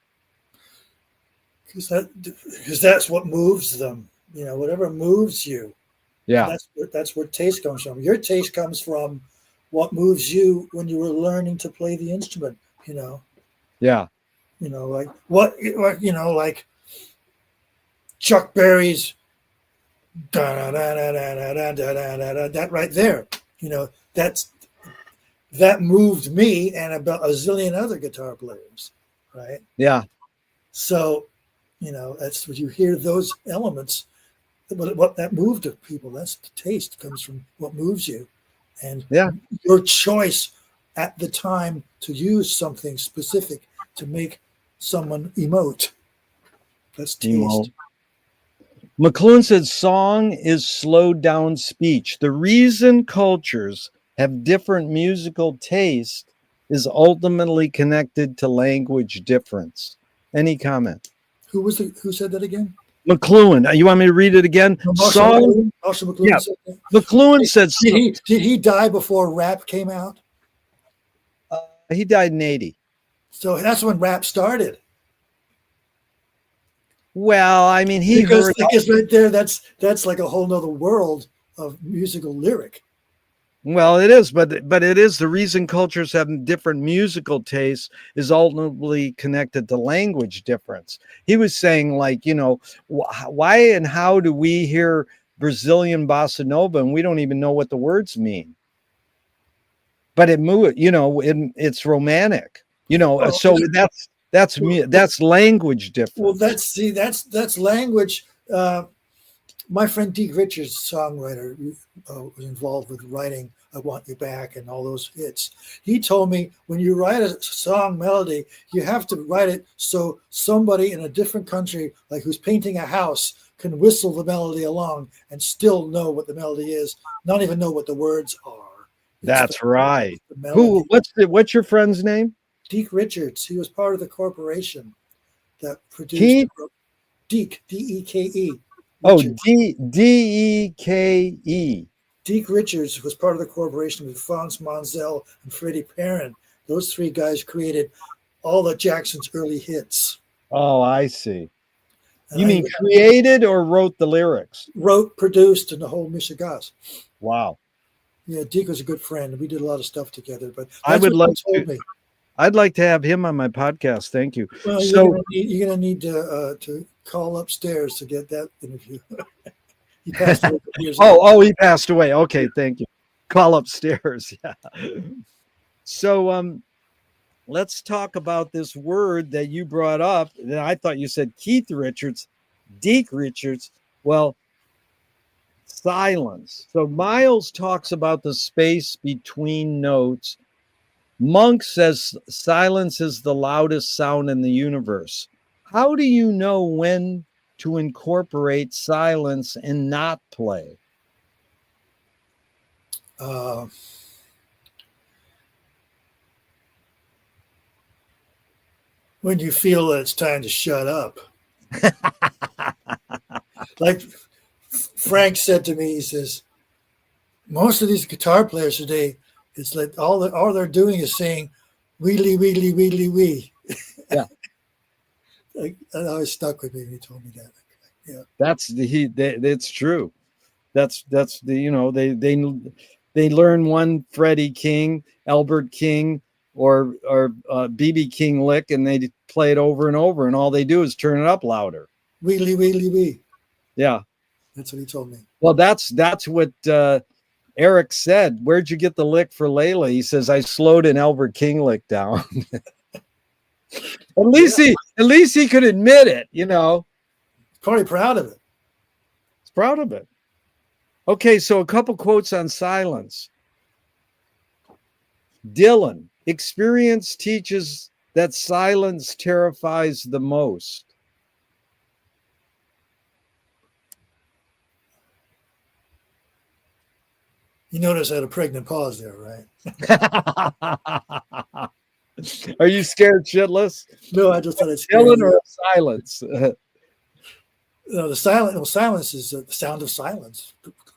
Because that's what moves them. You know, whatever moves you. Yeah. That's where taste comes from. Your taste comes from what moves you when you were learning to play the instrument, you know. Yeah. You know, like you know, like Chuck Berry's that right there. You know, that moved me and about a zillion other guitar players, right? Yeah. So, you know, that's what you hear, those elements, what that moved of people. That's the taste comes from what moves you, and your choice at the time to use something specific to make someone emote. That's taste. Emote. McLuhan said song is slowed down speech. The reason cultures have different musical taste is ultimately connected to language difference. Any comment? Who said that again? McLuhan. You want me to read it again? Marshall McLuhan yeah. said that. McLuhan said. Did he die before rap came out? He died in 80. So that's when rap started. Well, I mean, because right there, that's like a whole nother world of musical lyric. Well, it is, but it is the reason cultures have different musical tastes is ultimately connected to language difference. He was saying, like, you know, why and how do we hear Brazilian bossa nova and we don't even know what the words mean? But it moves, you know, it's romantic, you know. Well, so that's language difference. Well, that's language. My friend Deke Richards, songwriter, was involved with writing "I Want You Back" and all those hits. He told me when you write a song melody, you have to write it so somebody in a different country, like who's painting a house, can whistle the melody along and still know what the melody is, not even know what the words are. That's right. Who? What's your friend's name? Deke Richards. He was part of the corporation that produced Deke, D-E-K-E. Oh, D-E-K-E. Deke Richards was part of the corporation with Franz Monzel and Freddie Perrin. Those three guys created all of Jackson's early hits. Oh, I see. You mean created or wrote the lyrics? Wrote, produced, and the whole Michigas. Wow. Yeah, Deke was a good friend. We did a lot of stuff together. But I would love to. I'd like to have him on my podcast. Thank you. Well, you're gonna need to call upstairs to get that interview. He passed away years ago. Oh, he passed away. Okay, thank you. Call upstairs. Yeah. So let's talk about this word that you brought up. And I thought you said Keith Richards, Deke Richards. Well, silence. So Miles talks about the space between notes. Monk says silence is the loudest sound in the universe. How do you know when to incorporate silence and not play? When you feel that it's time to shut up. Like Frank said to me, he says, most of these guitar players today, It's like all they're doing is saying wheelie wheelie wheelie wee. Yeah. Like, that always stuck with me when he told me that. Yeah. It's true. That's the, they learn one Freddie King, Albert King, or BB King lick, and they play it over and over, and all they do is turn it up louder. Wheelie wheelie wee. Yeah. That's what he told me. Well, that's what Eric said. Where'd you get the lick for Layla? He says, I slowed an Albert King lick down. At least he could admit it, Probably proud of it. He's proud of it. Okay, so a couple quotes on silence. Dylan, experience teaches that silence terrifies the most. You notice I had a pregnant pause there, right? Are you scared shitless? No, I just thought it scared Dylan you. or silence? No, silence is the sound of silence.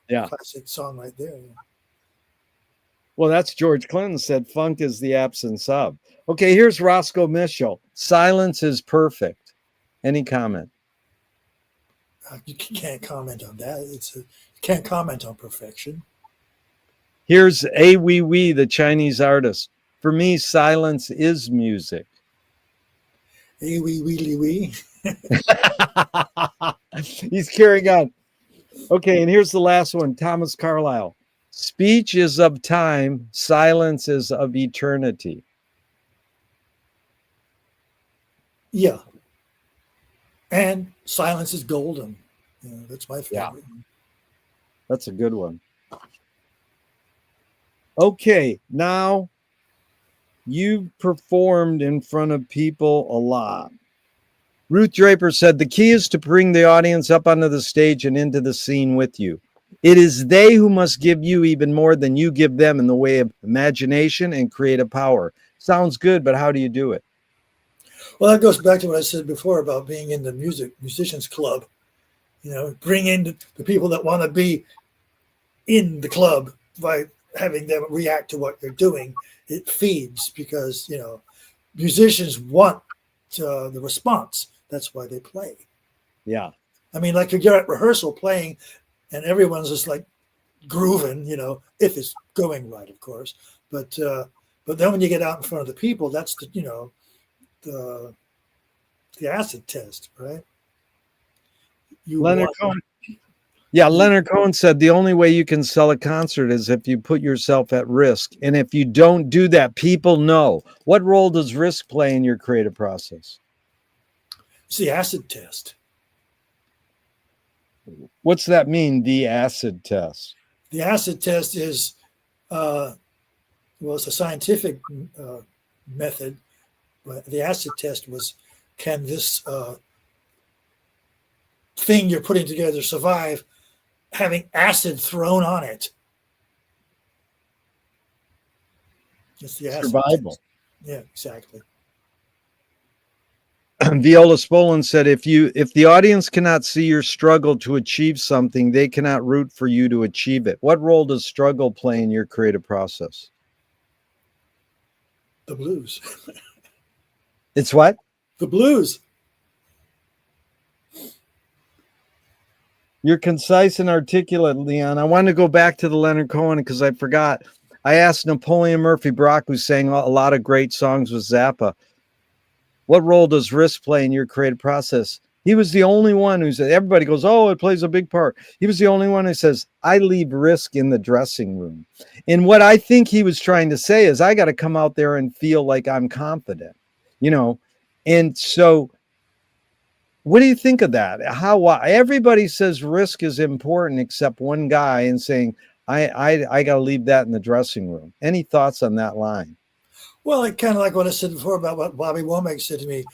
Yeah. Classic song right there. Yeah. Well, that's George Clinton said, funk is the absence of. Okay, here's Roscoe Mitchell. Silence is perfect. Any comment? You can't comment on that. You can't comment on perfection. Here's A Wee Wee, the Chinese artist. For me, silence is music. A wee wee wee. He's carrying on. Okay, and here's the last one, Thomas Carlyle. Speech is of time, silence is of eternity. Yeah. And silence is golden. That's my favorite. Yeah. That's a good one. Okay, now you've performed in front of people a lot. Ruth Draper said, the key is to bring the audience up onto the stage and into the scene with you. It is they who must give you even more than you give them in the way of imagination and creative power. Sounds good, but how do you do it? Well, that goes back to what I said before about being in the musicians club. Bring in the people that want to be in the club by having them react to what you're doing. It feeds because, musicians want the response. That's why they play. Yeah. I mean, like you're at rehearsal playing and everyone's just like grooving, if it's going right, of course. But then when you get out in front of the people, that's the acid test, right? Leonard Cohen. Yeah, Leonard Cohen said the only way you can sell a concert is if you put yourself at risk. And if you don't do that, people know. What role does risk play in your creative process? It's the acid test. What's that mean, the acid test? The acid test is, it's a scientific method. But the acid test was, can this thing you're putting together survive having acid thrown on it? It's the acid Survival. test. Yeah, exactly. Viola Spolin said, if the audience cannot see your struggle to achieve something, they cannot root for you to achieve it. What role does struggle play in your creative process? The blues. It's what? The blues. You're concise and articulate, Leon. I want to go back to the Leonard Cohen because I forgot. I asked Napoleon Murphy Brock, who sang a lot of great songs with Zappa, what role does risk play in your creative process? He was the only one who said, everybody goes, oh, it plays a big part. He was the only one who says, I leave risk in the dressing room. And what I think he was trying to say is, I got to come out there and feel like I'm confident, And so what do you think of that? Why everybody says risk is important except one guy and saying, I got to leave that in the dressing room. Any thoughts on that line? Well, it kind of like what I said before about what Bobby Womack said to me.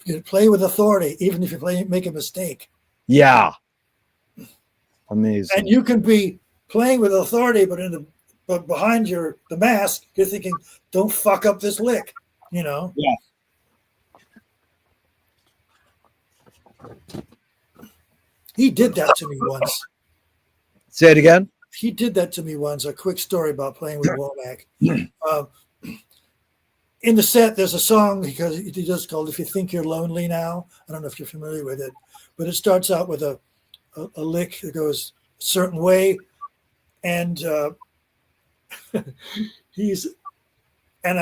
You play with authority, even if you make a mistake. Yeah. Amazing. And you can be playing with authority, but behind the mask, you're thinking, don't fuck up this lick, Yeah. He did that to me once. Say it again. he did that to me once. A quick story about playing with Womack. In the set, there's a song because he just called "If You Think You're Lonely Now." I don't know if you're familiar with it, but it starts out with a lick that goes a certain way, and I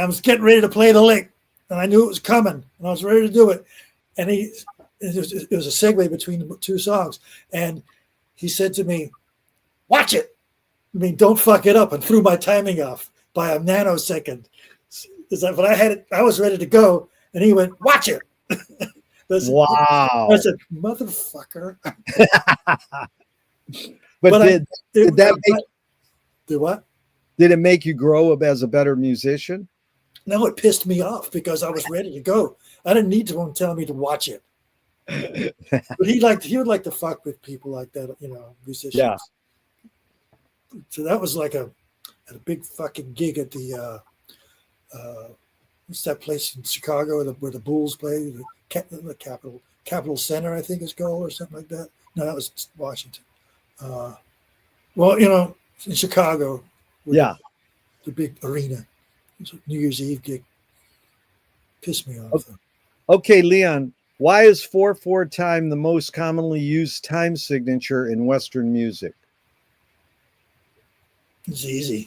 was getting ready to play the lick, and I knew it was coming, and I was ready to do it, and it was a segue between the two songs, and he said to me, "Watch it. I mean, don't fuck it up," and threw my timing off by a nanosecond. But I was ready to go, and he went, "Watch it." Wow. I said, "Motherfucker." But did what? Did it make you grow up as a better musician? No, it pissed me off because I was ready to go. I didn't need to tell me to watch it. But he would like to fuck with people like that, musicians. Yeah. So that was like a big fucking gig at the what's that place in Chicago where the Bulls play, the Capitol Center, I think it's called, or something like that. No, that was Washington. In Chicago. Yeah. The big arena. It was a New Year's Eve gig. Pissed me off. Okay, Leon, why is 4/4 time the most commonly used time signature in Western music? It's easy.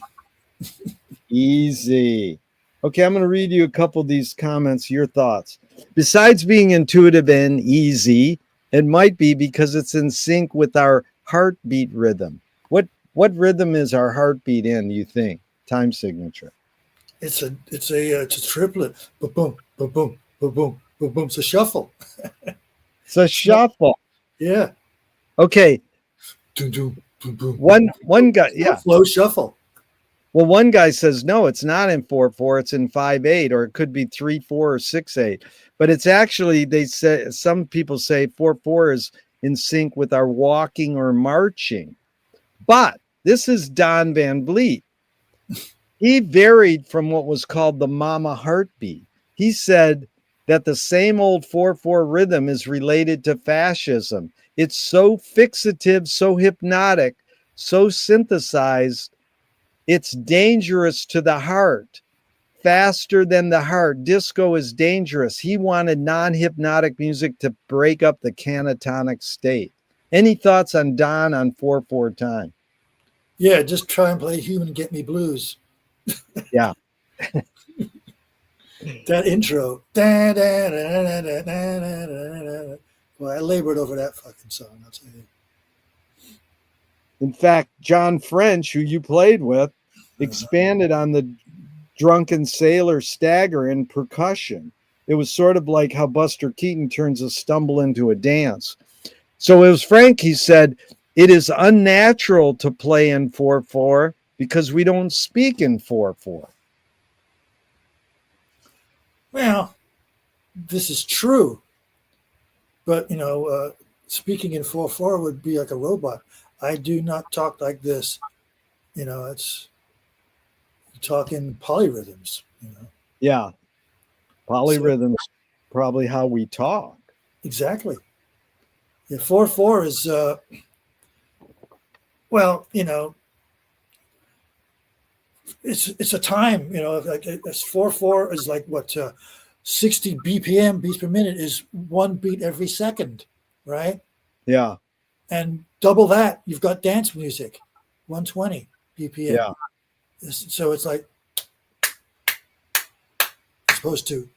Easy. Okay, I'm going to read you a couple of these comments, your thoughts. Besides being intuitive and easy, it might be because it's in sync with our heartbeat rhythm. What rhythm is our heartbeat in, you think? Time signature. It's a triplet. Boom, boom, boom, boom, boom, boom, boom, boom. It's a shuffle. It's a shuffle. Yeah. Okay. Doom, doom, boom, boom. One guy, yeah. Flow shuffle. Well, one guy says no, it's not in 4/4, it's in 5/8, or it could be 3/4 or 6/8. But it's actually, they say, some people say 4/4 is in sync with our walking or marching. But this is Don Van Vliet. He varied from what was called the mama heartbeat. He said that the same old 4/4 rhythm is related to fascism. It's so fixative, so hypnotic, so synthesized, it's dangerous to the heart. Faster than the heart. Disco is dangerous. He wanted non-hypnotic music to break up the catatonic state. Any thoughts on Don on 4/4 time? Yeah, just try and play Human Get Me Blues. Yeah. That intro. Well, I labored over that fucking song, I'll tell you. In fact, John French, who you played with, expanded on the drunken sailor stagger in percussion. It was sort of like how Buster Keaton turns a stumble into a dance. So it was Frank, he said, it is unnatural to play in 4/4 because we don't speak in 4/4. Well, this is true. But, speaking in 4/4 would be like a robot. I do not talk like this. It's you talk in polyrhythms, Yeah. Polyrhythms, probably how we talk. Exactly. Yeah, 4/4 is, it's a time, like it's 4/4 is like what, 60 BPM, beats per minute, is one beat every second, right? Yeah. And double that, you've got dance music, 120 BPM. Yeah. So it's like, as opposed to,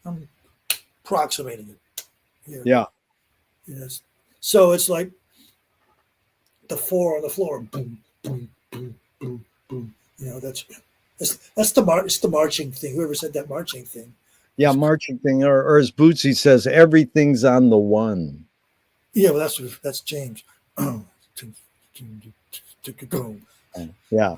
I'm approximating it here. Yeah. Yes. So it's like the 4 on the floor, boom, boom, boom, boom, boom. That's the marching thing. Whoever said that marching thing. Yeah, marching thing, or as Bootsy says, everything's on the one. Yeah, well, that's James. Yeah.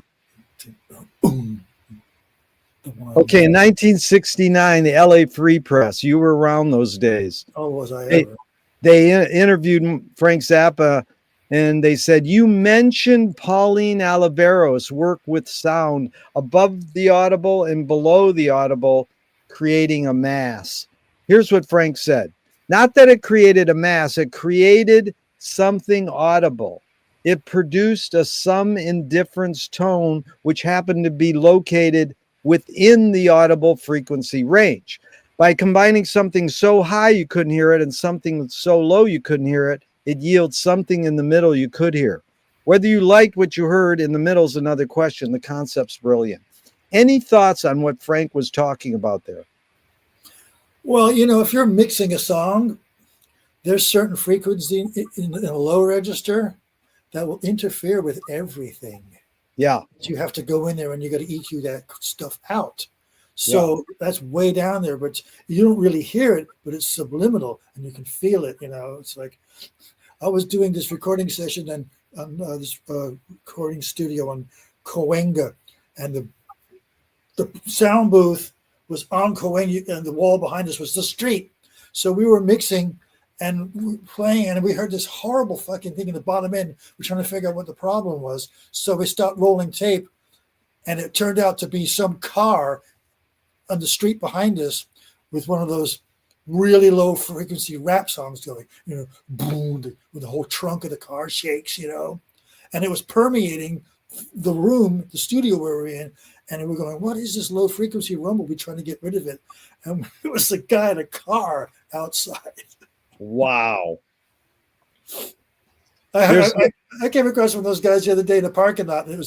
Okay, in 1969, the LA Free Press. You were around those days. Oh, was I ever? They interviewed Frank Zappa, and they said, you mentioned Pauline Oliveros' work with sound above the audible and below the audible, creating a mass. Here's what Frank said. Not that it created a mass, it created something audible. It produced a some indifference tone, which happened to be located within the audible frequency range. By combining something so high you couldn't hear it and something so low you couldn't hear it, it yields something in the middle you could hear. Whether you liked what you heard in the middle is another question. The concept's brilliant. Any thoughts on what Frank was talking about there? Well, if you're mixing a song, there's certain frequency in a low register that will interfere with everything. Yeah. You have to go in there and you got to EQ that stuff out. So that's way down there, but you don't really hear it, but it's subliminal and you can feel it. It's like I was doing this recording session and this recording studio on Cahuenga, and the sound booth was on Cahuenga, and the wall behind us was the street. So we were mixing and playing, and we heard this horrible fucking thing in the bottom end. We're trying to figure out what the problem was. So we stopped rolling tape, and it turned out to be some car on the street behind us with one of those really low frequency rap songs going, boom, with the whole trunk of the car shakes, and it was permeating the room, the studio where we were in. And we're going, what is this low frequency rumble? We're trying to get rid of it. And it was the guy in a car outside. Wow. I came across one of those guys the other day in the parking lot, and it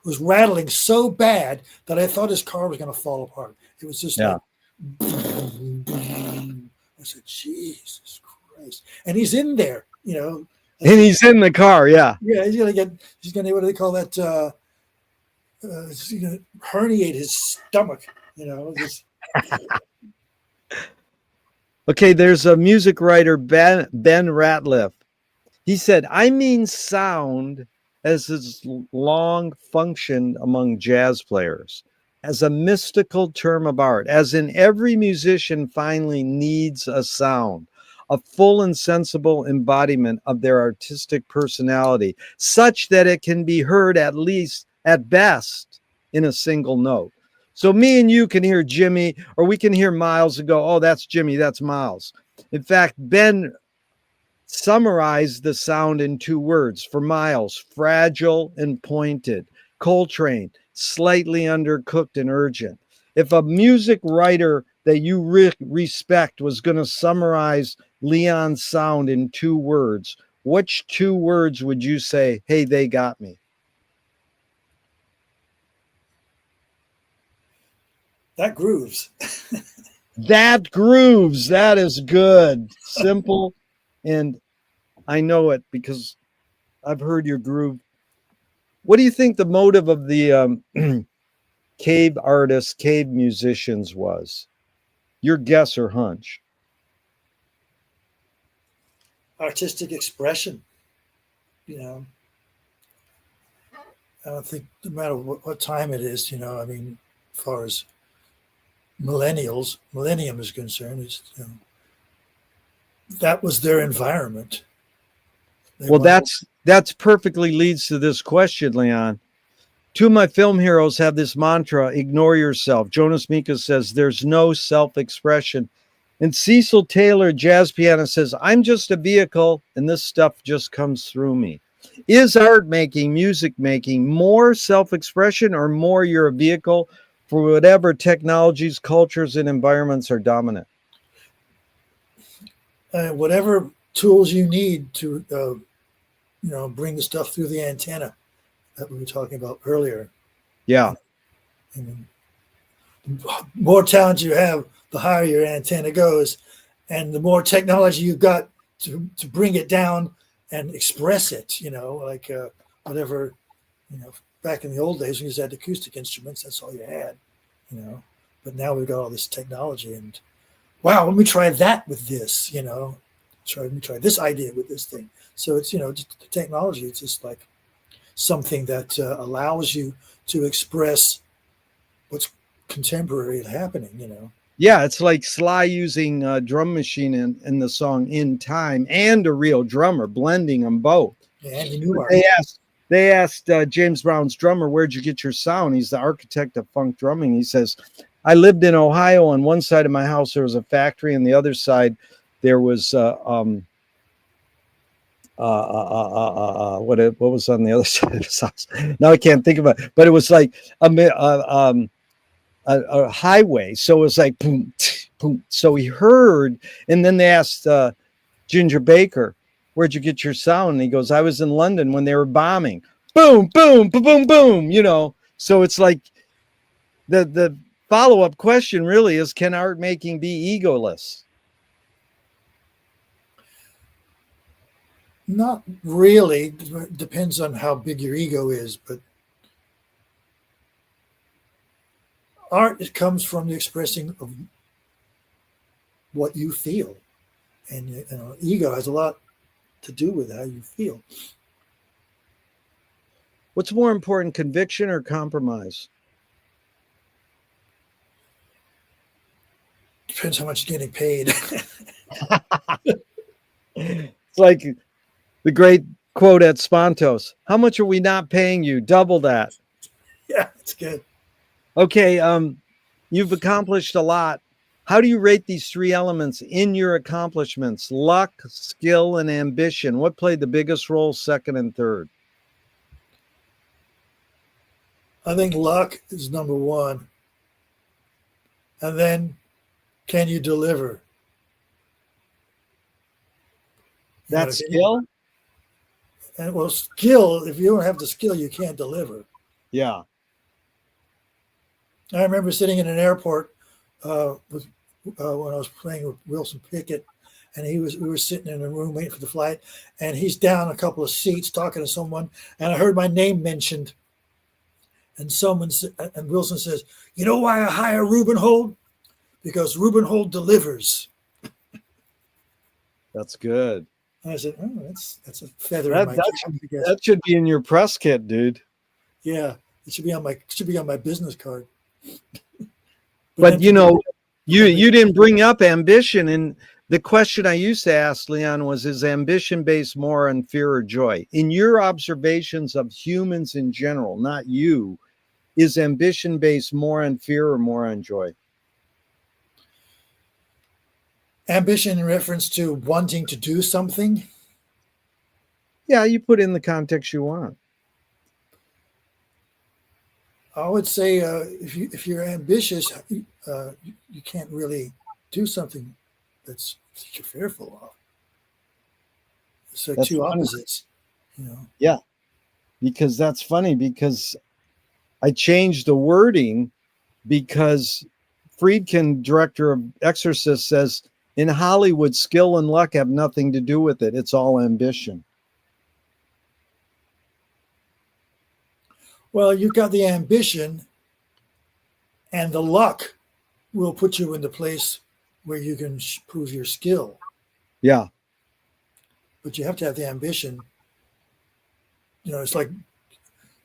was rattling so bad that I thought his car was going to fall apart. It was just like, boom, boom. I said, Jesus Christ. And he's in there, And he's in the car, yeah. Yeah, he's going to, what do they call that? He's going to herniate his stomach, Just... Okay, there's a music writer, Ben Ratliff. He said, I mean sound as has long functioned among jazz players, as a mystical term of art, as in every musician finally needs a sound, a full and sensible embodiment of their artistic personality, such that it can be heard at best in a single note. So me and you can hear Jimmy, or we can hear Miles and go, oh, that's Jimmy, that's Miles. In fact, Ben summarized the sound in 2 words. For Miles, fragile and pointed. Coltrane, slightly undercooked and urgent. If a music writer that you respect was going to summarize Leon's sound in 2 words, which 2 words would you say, hey, they got me? That grooves. That grooves. That is good. Simple. And I know it because I've heard your groove. What do you think the motive of the cave artists, cave musicians was? Your guess or hunch? Artistic expression. I don't think no matter what time it is, as far as millennium is concerned, that was their environment. That's perfectly leads to this question, Leon. 2 of my film heroes have this mantra, ignore yourself. Jonas Mekas says there's no self-expression. And Cecil Taylor, jazz pianist, says, I'm just a vehicle and this stuff just comes through me. Is art making, music making more self-expression, or more you're a vehicle for whatever technologies, cultures, and environments are dominant? Whatever tools you need to, bring the stuff through the antenna that we were talking about earlier. Yeah. The more talent you have, the higher your antenna goes, and the more technology you've got to bring it down and express it. Whatever. Back in the old days, we used to have acoustic instruments. That's all you had. But now we've got all this technology, and wow, let me try that with this. Let me try this idea with this thing. So it's just the technology. It's just like something that allows you to express what's contemporary happening. Yeah, it's like Sly using a drum machine in the song In Time and a real drummer, blending them both. Yeah, and you knew They asked James Brown's drummer, where'd you get your sound? He's the architect of funk drumming. He says, I lived in Ohio. On one side of my house, there was a factory. On the other side, there was what was on the other side of his house? Now I can't think of it, but it was like a highway. So it was like boom, boom. So he heard, and then they asked Ginger Baker, "Where'd you get your sound?" And he goes, "I was in London when they were bombing. Boom, boom, boom, boom, boom." So it's like the follow up question really is: can art making be egoless? Not really. It depends on how big your ego is, but art, it comes from the expressing of what you feel, and ego has a lot to do with how you feel. What's more important, conviction or compromise? Depends how much you're getting paid. It's like the great quote at Spontos: "How much are we not paying you? Double that." Yeah, it's good. Okay, you've accomplished a lot. How do you rate these three elements in your accomplishments? Luck, skill, and ambition. What played the biggest role, second and third? I think luck is number one, and then can you deliver? That skill? And well, skill. If you don't have the skill, you can't deliver. Yeah. I remember sitting in an airport with when I was playing with Wilson Pickett, and we were sitting in a room waiting for the flight, and he's down a couple of seats talking to someone, and I heard my name mentioned, and Wilson says, "You know why I hire Rubenhold? Because Rubenhold delivers." That's good. And I said, "Oh, that's a feather in my cap, I guess." That should be in your press kit, dude. Yeah, it should be on my business card. But you didn't bring up ambition, and the question I used to ask Leon was: is ambition based more on fear or joy? In your observations of humans in general, not you, is ambition based more on fear or more on joy? Ambition in reference to wanting to do something. Yeah, you put in the context you want. I would say if you're ambitious, you can't really do something that you're fearful of. It's like two opposites, Yeah, because that's funny, because I changed the wording because Friedkin, director of Exorcist, says in Hollywood, skill and luck have nothing to do with it. It's all ambition. Well, you've got the ambition, and the luck will put you in the place where you can prove your skill. Yeah. But you have to have the ambition. It's like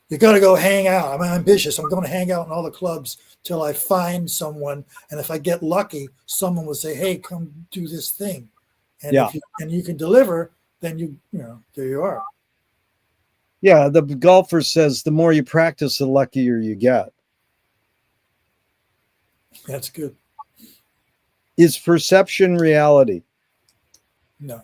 you got to go hang out. I'm ambitious. I'm going to hang out in all the clubs till I find someone. And if I get lucky, someone will say, "Hey, come do this thing." And if you can deliver, then there you are. Yeah, the golfer says the more you practice, the luckier you get. That's good. Is perception reality? No.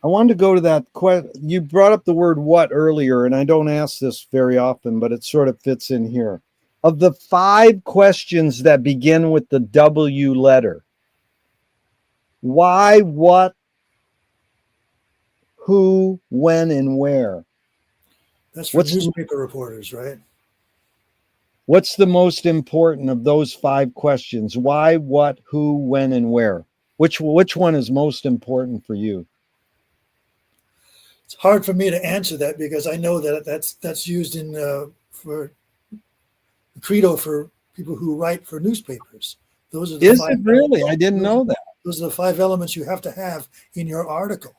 I wanted to go to that question. You brought up the word "what" earlier, and I don't ask this very often, but it sort of fits in here. Of the 5 questions that begin with the W letter, why, what, who, when, and where? That's for newspaper reporters, right? What's the most important of those 5 questions? Why, what, who, when, and where? Which one is most important for you? It's hard for me to answer that because I know that that's used for the credo for people who write for newspapers. Those are the Is it really? I didn't know that. Those are the 5 elements you have to have in your article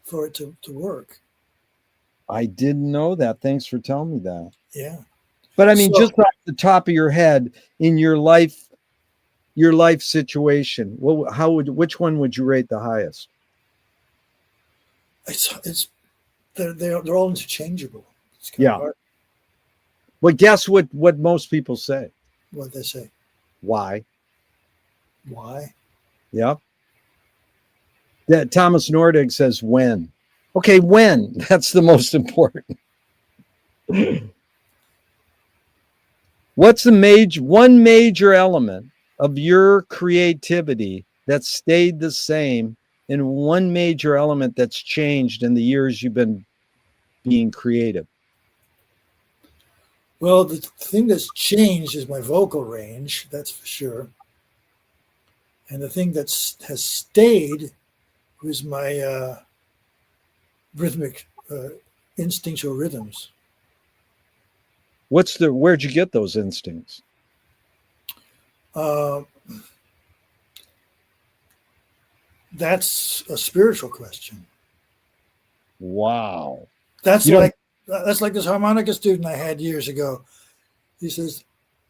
for it to work. I didn't know that. Thanks for telling me that. Yeah. But I mean, just off the top of your head, in your life situation, which one would you rate the highest? They're all interchangeable. It's kind of hard. Well, guess what most people say? What they say? Why? Why? Yep. That Thomas Nordig says when. Okay, when? That's the most important. What's the one major element of your creativity that stayed the same, and one major element that's changed in the years you've been being creative? Well, the thing that's changed is my vocal range, that's for sure. And the thing has stayed was my rhythmic, instinctual rhythms. Where'd you get those instincts? That's a spiritual question. Wow. That's like this harmonica student I had years ago. He says,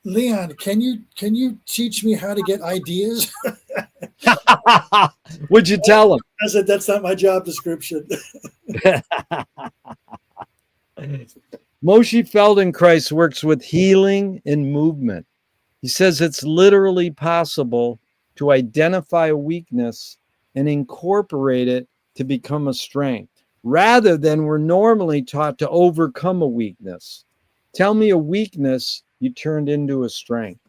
"Leon, can you teach me how to get ideas?" What'd you tell him? I said, "That's not my job description." Moshe Feldenkrais works with healing and movement. He says it's literally possible to identify a weakness and incorporate it to become a strength, rather than we're normally taught to overcome a weakness. Tell me a weakness you turned into a strength.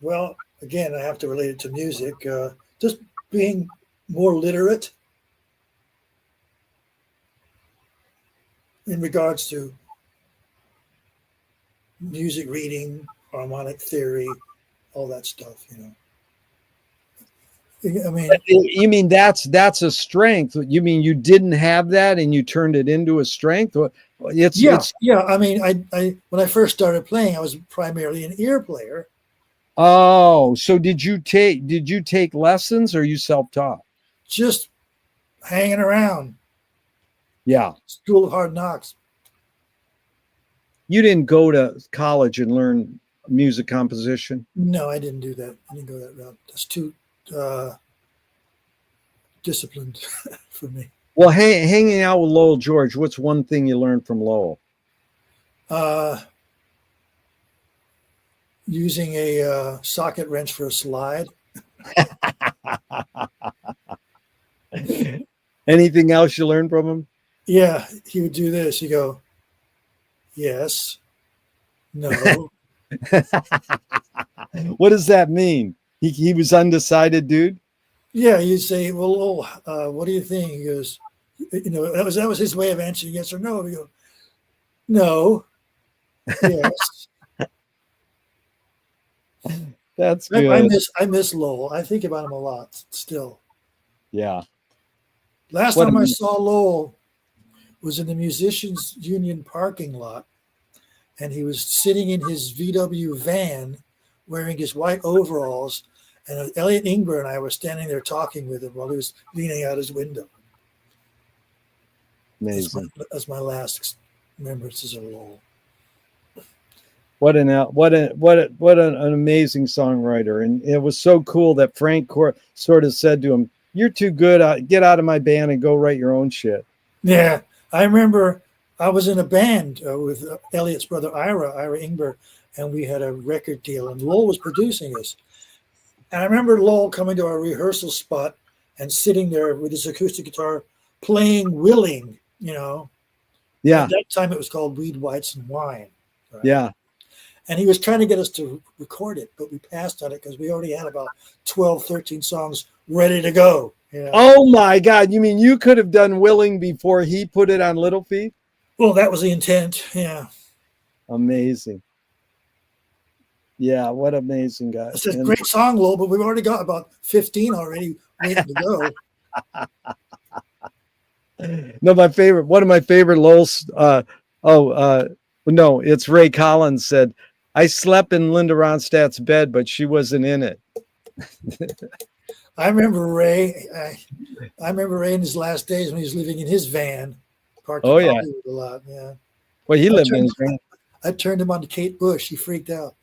Well, again, I have to relate it to music. Just being more literate in regards to music reading, harmonic theory, all that stuff, I mean, you mean that's a strength? You mean you didn't have that and you turned it into a strength? Yeah. I mean, I when I first started playing, I was primarily an ear player. Oh, so did you take lessons, or you self-taught? Just hanging around. Yeah. School of Hard Knocks. You didn't go to college and learn music composition? No, I didn't do that. I didn't go that route. That's too disciplined for me. Well, hanging out with Lowell George, what's one thing you learned from Lowell? Using a socket wrench for a slide. Anything else you learned from him? Yeah, he would do this. He'd go, yes, no. What does that mean? He was undecided, dude? Yeah, you'd say, well, what do you think? He goes, that was his way of answering yes or no. He go, no, yes. That's good. I miss Lowell. I think about him a lot still. Yeah. Last time I saw Lowell was in the Musicians Union parking lot, and he was sitting in his VW van wearing his white overalls, and Elliot Ingber and I were standing there talking with him while he was leaning out his window. Amazing. That's my last remembrances of Lowell. What an amazing songwriter. And it was so cool that Frank sort of said to him, "You're too good. Get out of my band and go write your own shit." Yeah, I remember I was in a band with Elliot's brother Ira Ingber, and we had a record deal, and Lowell was producing us. And I remember Lowell coming to our rehearsal spot and sitting there with his acoustic guitar playing Willing, Yeah. At that time it was called Weed, Whites, and Wine. Right? Yeah. And he was trying to get us to record it, but we passed on it because we already had about 12, 13 songs ready to go. Oh my God. You mean you could have done Willing before he put it on Little Feat? Well, that was the intent. Yeah. Amazing. Yeah. What amazing guy. It's a great song, Lowell, but we've already got about 15 already waiting to go. No, one of my favorite Lowell's, no, it's Ray Collins said, "I slept in Linda Ronstadt's bed, but she wasn't in it." I remember Ray. I remember Ray in his last days when he was living in his van, parked in Hollywood a lot. Yeah. Well, he lived in his van. I turned him on to Kate Bush. He freaked out.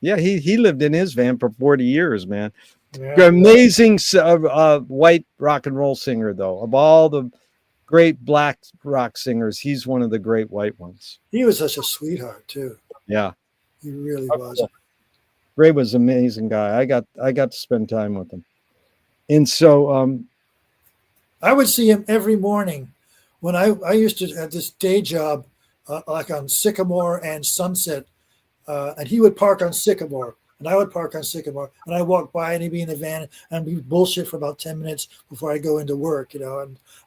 Yeah, he lived in his van for 40 years, man. Yeah. Amazing white rock and roll singer, though. Of all the great black rock singers, he's one of the great white ones. He was such a sweetheart, too. Yeah. He really was. Ray was an amazing guy. I got to spend time with him. And so I would see him every morning when I used to have this day job, like on Sycamore and Sunset, and he would park on Sycamore, and I would park on Sycamore, and I walk by, and he'd be in the van, and we bullshit for about 10 minutes before I go into work, and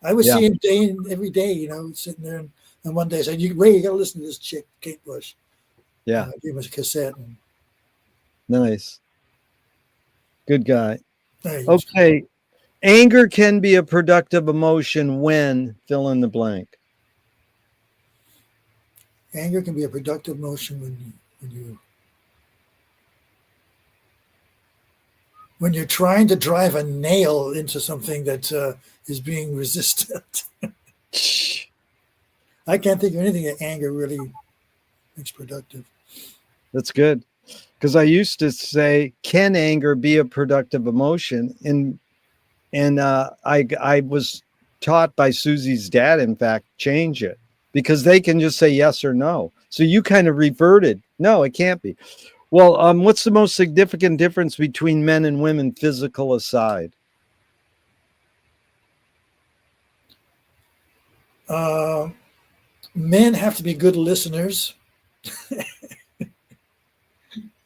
I would yeah, see him every day, sitting there, and one day I said, Ray, you got to listen to this chick, Kate Bush. yeah, Gave him a cassette, and nice. Good guy. he was cool. Okay. Anger can be a productive emotion when fill in the blank. Anger can be a productive emotion when you're trying to drive a nail into something that is being resistant. I can't think of anything that anger really makes productive. That's good. Because I used to say, can anger be a productive emotion? And I was taught by Susie's dad, in fact, change it because they can just say yes or no. So you kind of reverted. No, it can't be. Well, what's the most significant difference between men and women, physical aside? Men have to be good listeners.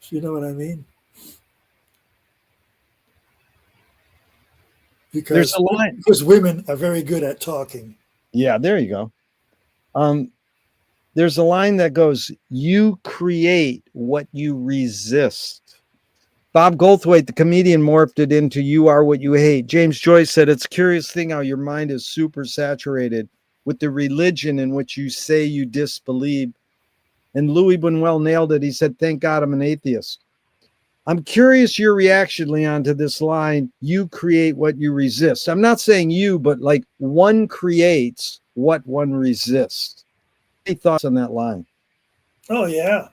You know what I mean? There's Because a line. women are very good at talking. Yeah, there you go. There's a line that goes, "You create what you resist." Bob Goldthwait, the comedian, morphed it into "You are what you hate." James Joyce said, "It's a curious thing how your mind is super saturated with the religion in which you say you disbelieve." And Louis Buñuel nailed it. He said, "Thank God I'm an atheist." I'm curious your reaction, Leon, to this line, "You create what you resist." I'm not saying you, but like one creates what one resists. Any thoughts on that line? Oh yeah,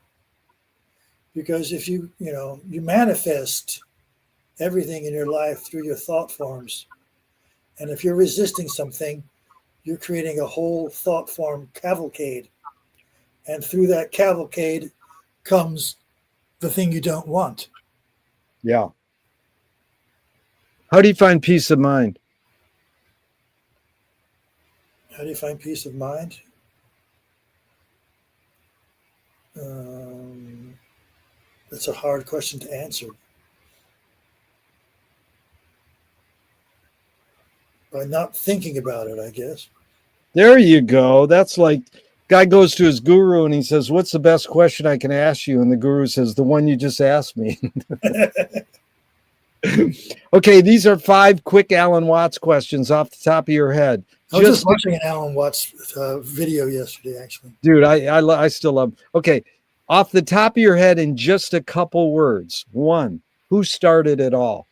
because if you manifest everything in your life through your thought forms, and if you're resisting something, you're creating a whole thought form cavalcade, and through that cavalcade comes the thing you don't want. Yeah. How do you find peace of mind? How do you find peace of mind? Um, that's a hard question to answer. By not thinking about it, I guess. There you go. That's like guy goes to his guru and he says, "What's the best question I can ask you?" And the guru says, "The one you just asked me." Okay, these are 5 quick Alan Watts questions off the top of your head. I was just watching an Alan Watts video yesterday, actually. Dude, I still love. Okay, off the top of your head, in just a couple words. 1, who started it all?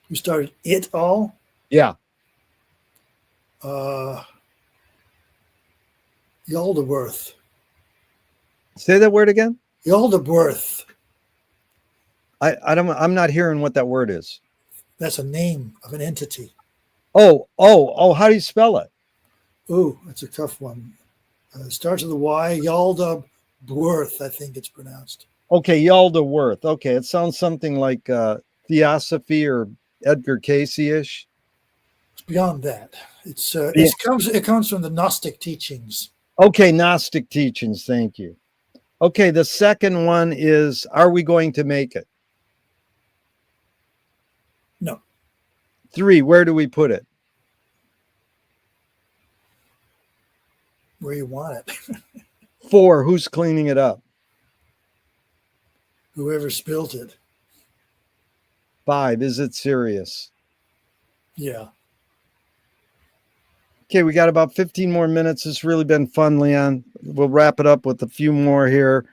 Who started it all? Yeah. Yaldaworth. Say that word again. Yaldaworth. I'm not hearing what that word is. That's a name of an entity. Oh, how do you spell it? Ooh, that's a tough one. It starts with a Y. Yaldaworth, I think it's pronounced. Okay, Yaldaworth. Okay, it sounds something like Theosophy or Edgar Cayce-ish. It's beyond that. Yeah. It comes from the Gnostic teachings. Okay, Gnostic teachings. Thank you. Okay, the second one is, are we going to make it? No. 3, where do we put it? Where you want it. 4, who's cleaning it up? Whoever spilt it. 5, is it serious? Yeah. Okay, we got about 15 more minutes. It's really been fun, Leon. We'll wrap it up with a few more here.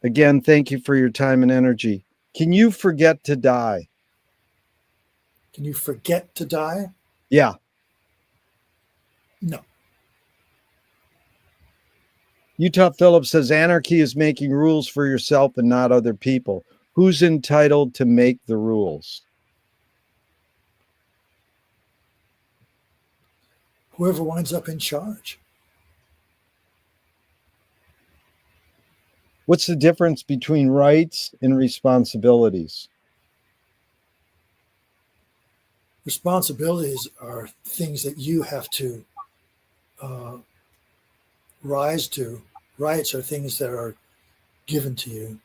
Again, thank you for your time and energy. Can you forget to die? Can you forget to die? Yeah. No. Utah Phillips says anarchy is making rules for yourself and not other people. Who's entitled to make the rules? Whoever winds up in charge. What's the difference between rights and responsibilities? Responsibilities are things that you have to rise to. Rights are things that are given to you.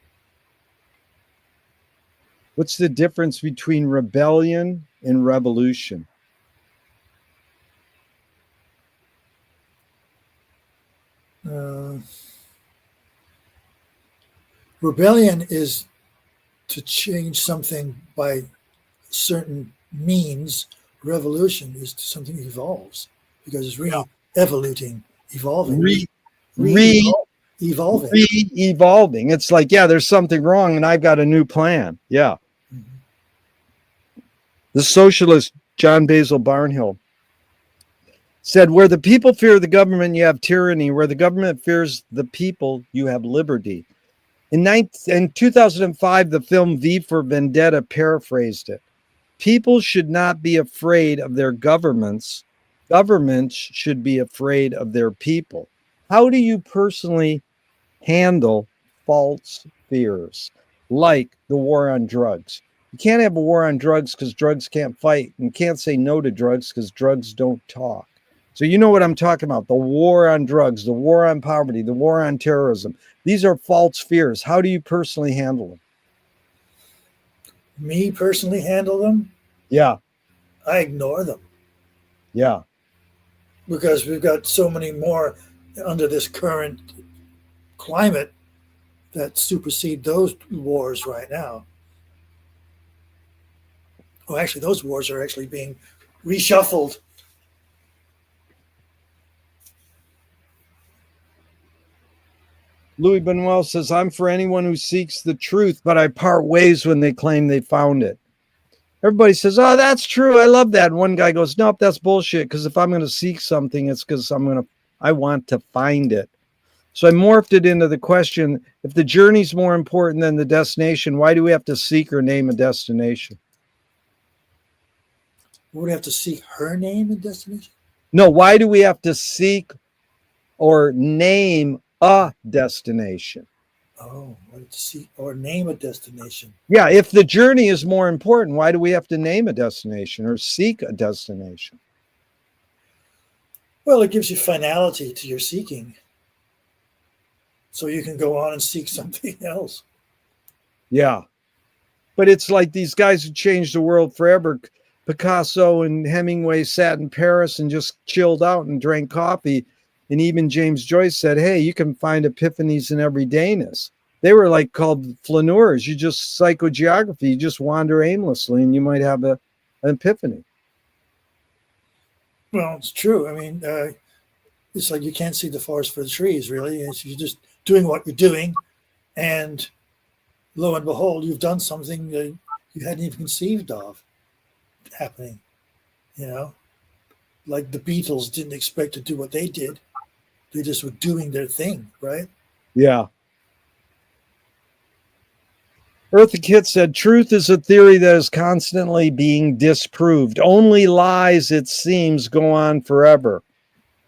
What's the difference between rebellion and revolution? Uh, Rebellion is to change something by certain means. Revolution is something that evolves because it's re-evoluting, evolving, Re, re, re-evolving. re-evolving. It's like, yeah, there's something wrong and I've got a new plan. Yeah. Mm-hmm. The socialist John Basil Barnhill said, where the people fear the government, you have tyranny. Where the government fears the people, you have liberty. In 2005, the film V for Vendetta paraphrased it. People should not be afraid of their governments. Governments should be afraid of their people. How do you personally handle false fears like the war on drugs? You can't have a war on drugs because drugs can't fight, and you can't say no to drugs because drugs don't talk. So you know what I'm talking about, the war on drugs, the war on poverty, the war on terrorism. These are false fears. How do you personally handle them? Me personally handle them. Yeah. I ignore them. Yeah. Because we've got so many more under this current climate that supersede those wars right now. Oh, actually, those wars are actually being reshuffled. Louis Benuel says, I'm for anyone who seeks the truth, but I part ways when they claim they found it. Everybody says, oh, that's true. I love that. And one guy goes, nope, that's bullshit. Because if I'm going to seek something, it's because I want to find it. So I morphed it into the question, if the journey's more important than the destination, why do we have to seek or name a destination? Would we have to seek her name and destination? No, why do we have to seek or name a destination? Oh, seek or name a destination. Yeah, if the journey is more important, why do we have to name a destination or seek a destination? Well, it gives you finality to your seeking. So you can go on and seek something else. Yeah. But it's like these guys who changed the world forever. Picasso and Hemingway sat in Paris and just chilled out and drank coffee. And even James Joyce said, hey, you can find epiphanies in everydayness. They were like called flaneurs. You just psychogeography, you just wander aimlessly and you might have an epiphany. Well, it's true. I mean, it's like you can't see the forest for the trees, really. You're just doing what you're doing. And lo and behold, you've done something that you hadn't even conceived of happening. You know, like the Beatles didn't expect to do what they did. They just were doing their thing, right? Yeah. Eartha Kitt said, truth is a theory that is constantly being disproved. Only lies, it seems, go on forever.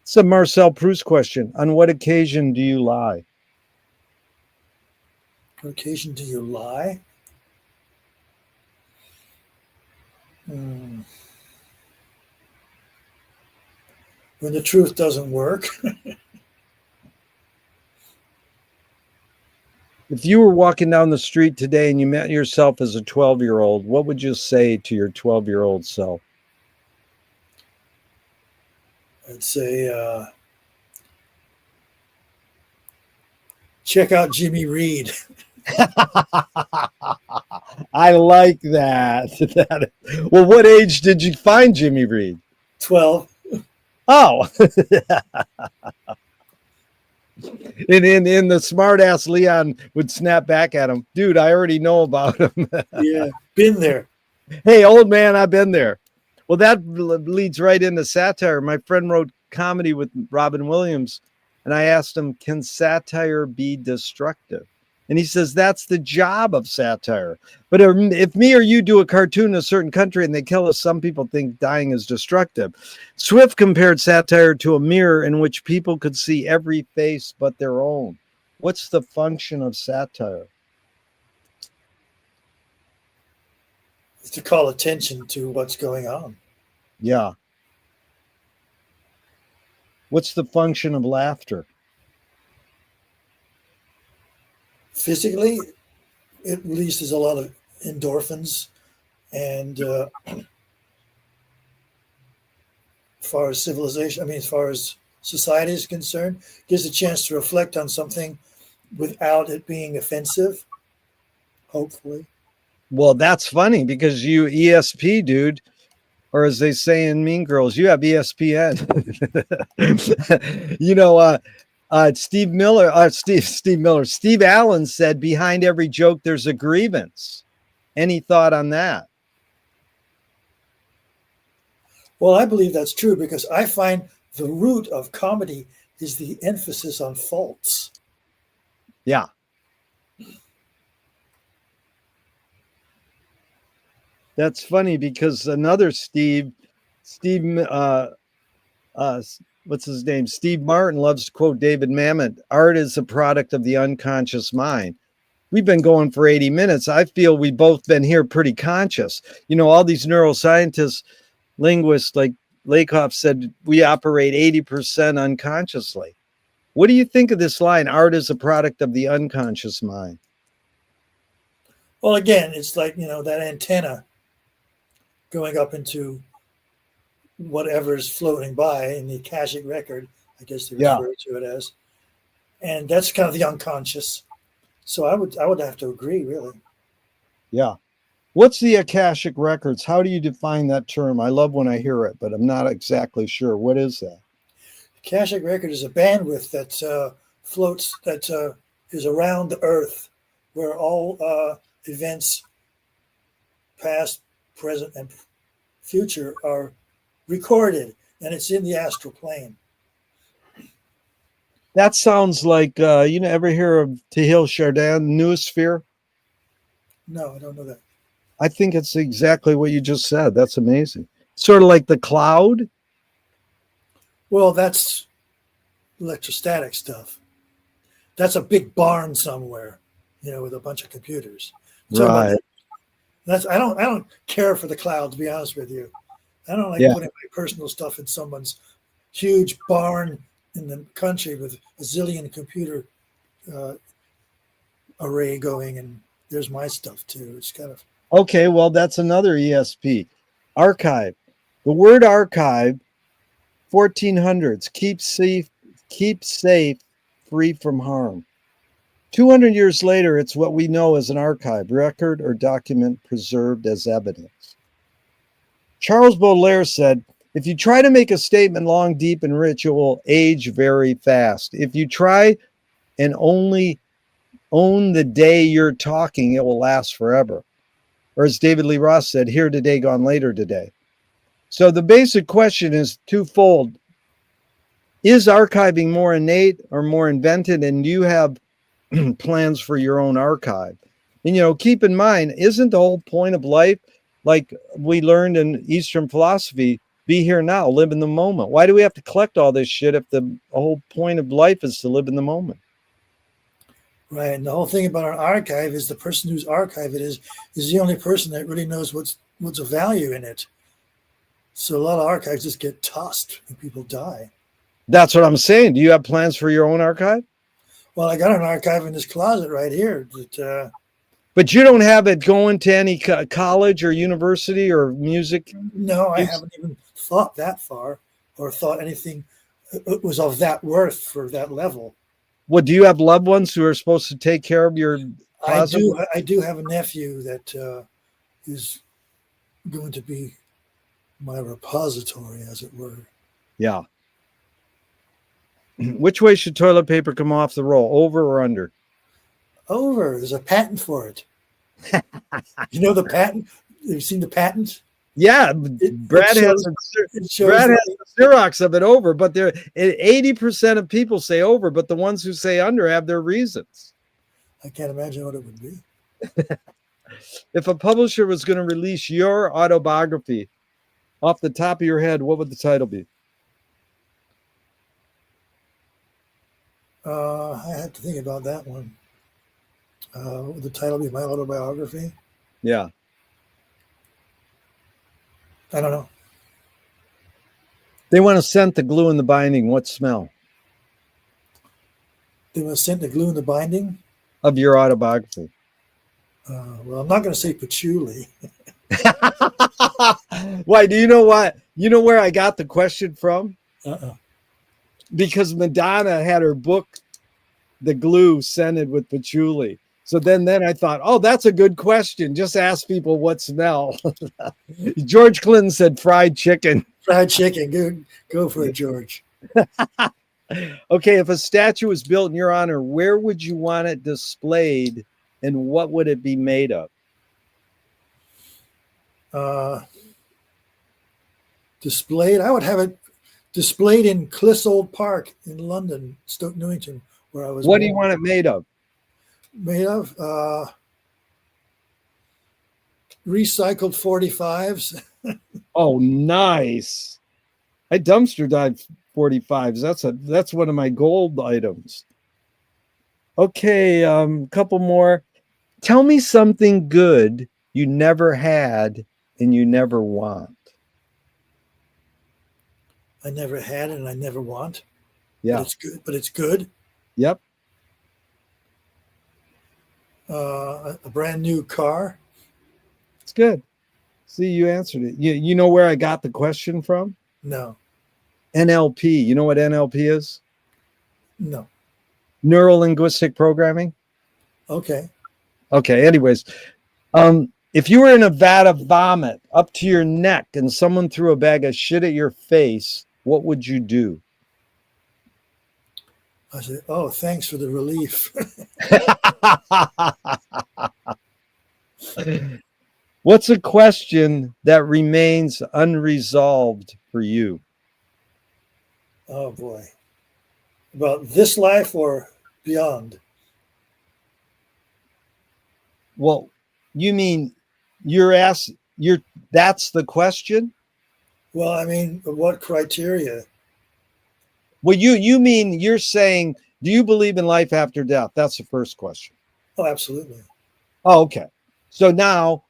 It's a Marcel Proust question. On what occasion do you lie? What occasion do you lie? When the truth doesn't work. If you were walking down the street today and you met yourself as a 12-year-old, what would you say to your 12-year-old self? I'd say, check out Jimmy Reed. I like that. Well, what age did you find Jimmy Reed? 12. Oh. In the smart ass Leon would snap back at him. Dude, I already know about him. Yeah, been there. Hey, old man, I've been there. Well, that leads right into satire. My friend wrote comedy with Robin Williams, and I asked him, can satire be destructive? And he says, that's the job of satire. But if me or you do a cartoon in a certain country and they kill us, some people think dying is destructive. Swift compared satire to a mirror in which people could see every face but their own. What's the function of satire? To call attention to what's going on. Yeah. What's the function of laughter? Physically, it releases a lot of endorphins, and as far as civilization, I mean, as far as society is concerned, gives a chance to reflect on something without it being offensive, hopefully. Well, that's funny because you ESP, dude, or as they say in Mean Girls, you have ESPN. you know, Steve Allen said, behind every joke, there's a grievance. Any thought on that? Well, I believe that's true because I find the root of comedy is the emphasis on faults. Yeah. That's funny because another Steve, what's his name? Steve Martin loves to quote David Mamet. Art is a product of the unconscious mind. We've been going for 80 minutes. I feel we've both been here pretty conscious. You know, all these neuroscientists, linguists like Lakoff said, we operate 80% unconsciously. What do you think of this line? Art is a product of the unconscious mind. Well, again, it's like, that antenna going up into whatever's floating by in the Akashic record, I guess they refer to it as. And that's kind of the unconscious. So I would have to agree, really. Yeah. What's the Akashic records? How do you define that term? I love when I hear it, but I'm not exactly sure. What is that? Akashic record is a bandwidth that floats, that is around the earth, where all events, past, present, and future, are recorded, and it's in the astral plane. That sounds like, ever hear of Teilhard Chardin, noosphere? No, I don't know that. I think it's exactly what you just said. That's amazing. Sort of like the cloud. Well, that's electrostatic stuff. That's a big barn somewhere, with a bunch of computers. Right. I don't care for the cloud, to be honest with you. I don't like putting my personal stuff in someone's huge barn in the country with a zillion computer array going, and there's my stuff too. It's kind of okay. Well, that's another ESP. Archive. The word archive, 1400s. Keep safe, free from harm. 200 years later, it's what we know as an archive, record or document preserved as evidence. Charles Baudelaire said, if you try to make a statement long, deep, and rich, it will age very fast. If you try and only own the day you're talking, it will last forever. Or as David Lee Roth said, here today, gone later today. So the basic question is twofold. Is archiving more innate or more invented? And do you have plans for your own archive? And, keep in mind, isn't the whole point of life, like we learned in Eastern philosophy, be here now, live in the moment? Why do we have to collect all this shit if the whole point of life is to live in the moment? Right. And the whole thing about an archive is the person whose archive it is the only person that really knows what's of value in it. So a lot of archives just get tossed when people die. That's what I'm saying. Do you have plans for your own archive? Well, I got an archive in this closet right here. But you don't have it going to any college or university or music? No, I haven't even thought that far or thought anything was of that worth for that level. Well, do you have loved ones who are supposed to take care of your closet? I do have a nephew that is going to be my repository, as it were. Yeah. Which way should toilet paper come off the roll, over or under? Over. There's a patent for it. You know the patent? You've seen the patent? Yeah, Brad has the Xerox of it over, but 80% of people say over, but the ones who say under have their reasons. I can't imagine what it would be. If a publisher was going to release your autobiography off the top of your head, what would the title be? I have to think about that one. Would the title be my autobiography? Yeah. I don't know. They want to scent the glue in the binding. What smell? They want to scent the glue in the binding. Of your autobiography. Well, I'm not going to say patchouli. Why? Do you know what? You know where I got the question from? Uh-uh. Because Madonna had her book, The Glue, scented with patchouli. So then I thought, oh, that's a good question. Just ask people what smell. George Clinton said fried chicken. Fried chicken. Go for it, George. Okay, if a statue was built in your honor, where would you want it displayed and what would it be made of? Displayed. I would have it displayed in Clissold Park in London, Stoke Newington, where I was What born. do you want it made of? Made of recycled 45s. Oh, nice. I dumpster dived 45s. That's one of my gold items. Okay, couple more. Tell me something good you never had and you never want. I never had and I never want. Yeah. But it's good. But it's good. Yep. A brand new car. It's good. See, you answered it. You know where I got the question from? No. NLP. You know what NLP is? No. Neuro linguistic programming. Okay. Okay. Anyways, if you were in a vat of vomit up to your neck and someone threw a bag of shit at your face, what would you do? I said, oh, thanks for the relief. What's a question that remains unresolved for you? Oh, boy. About this life or beyond? Well, you mean that's the question? Well, I mean, what criteria? Well, you mean you're saying, do you believe in life after death? That's the first question. Oh, absolutely. Oh, okay. So now,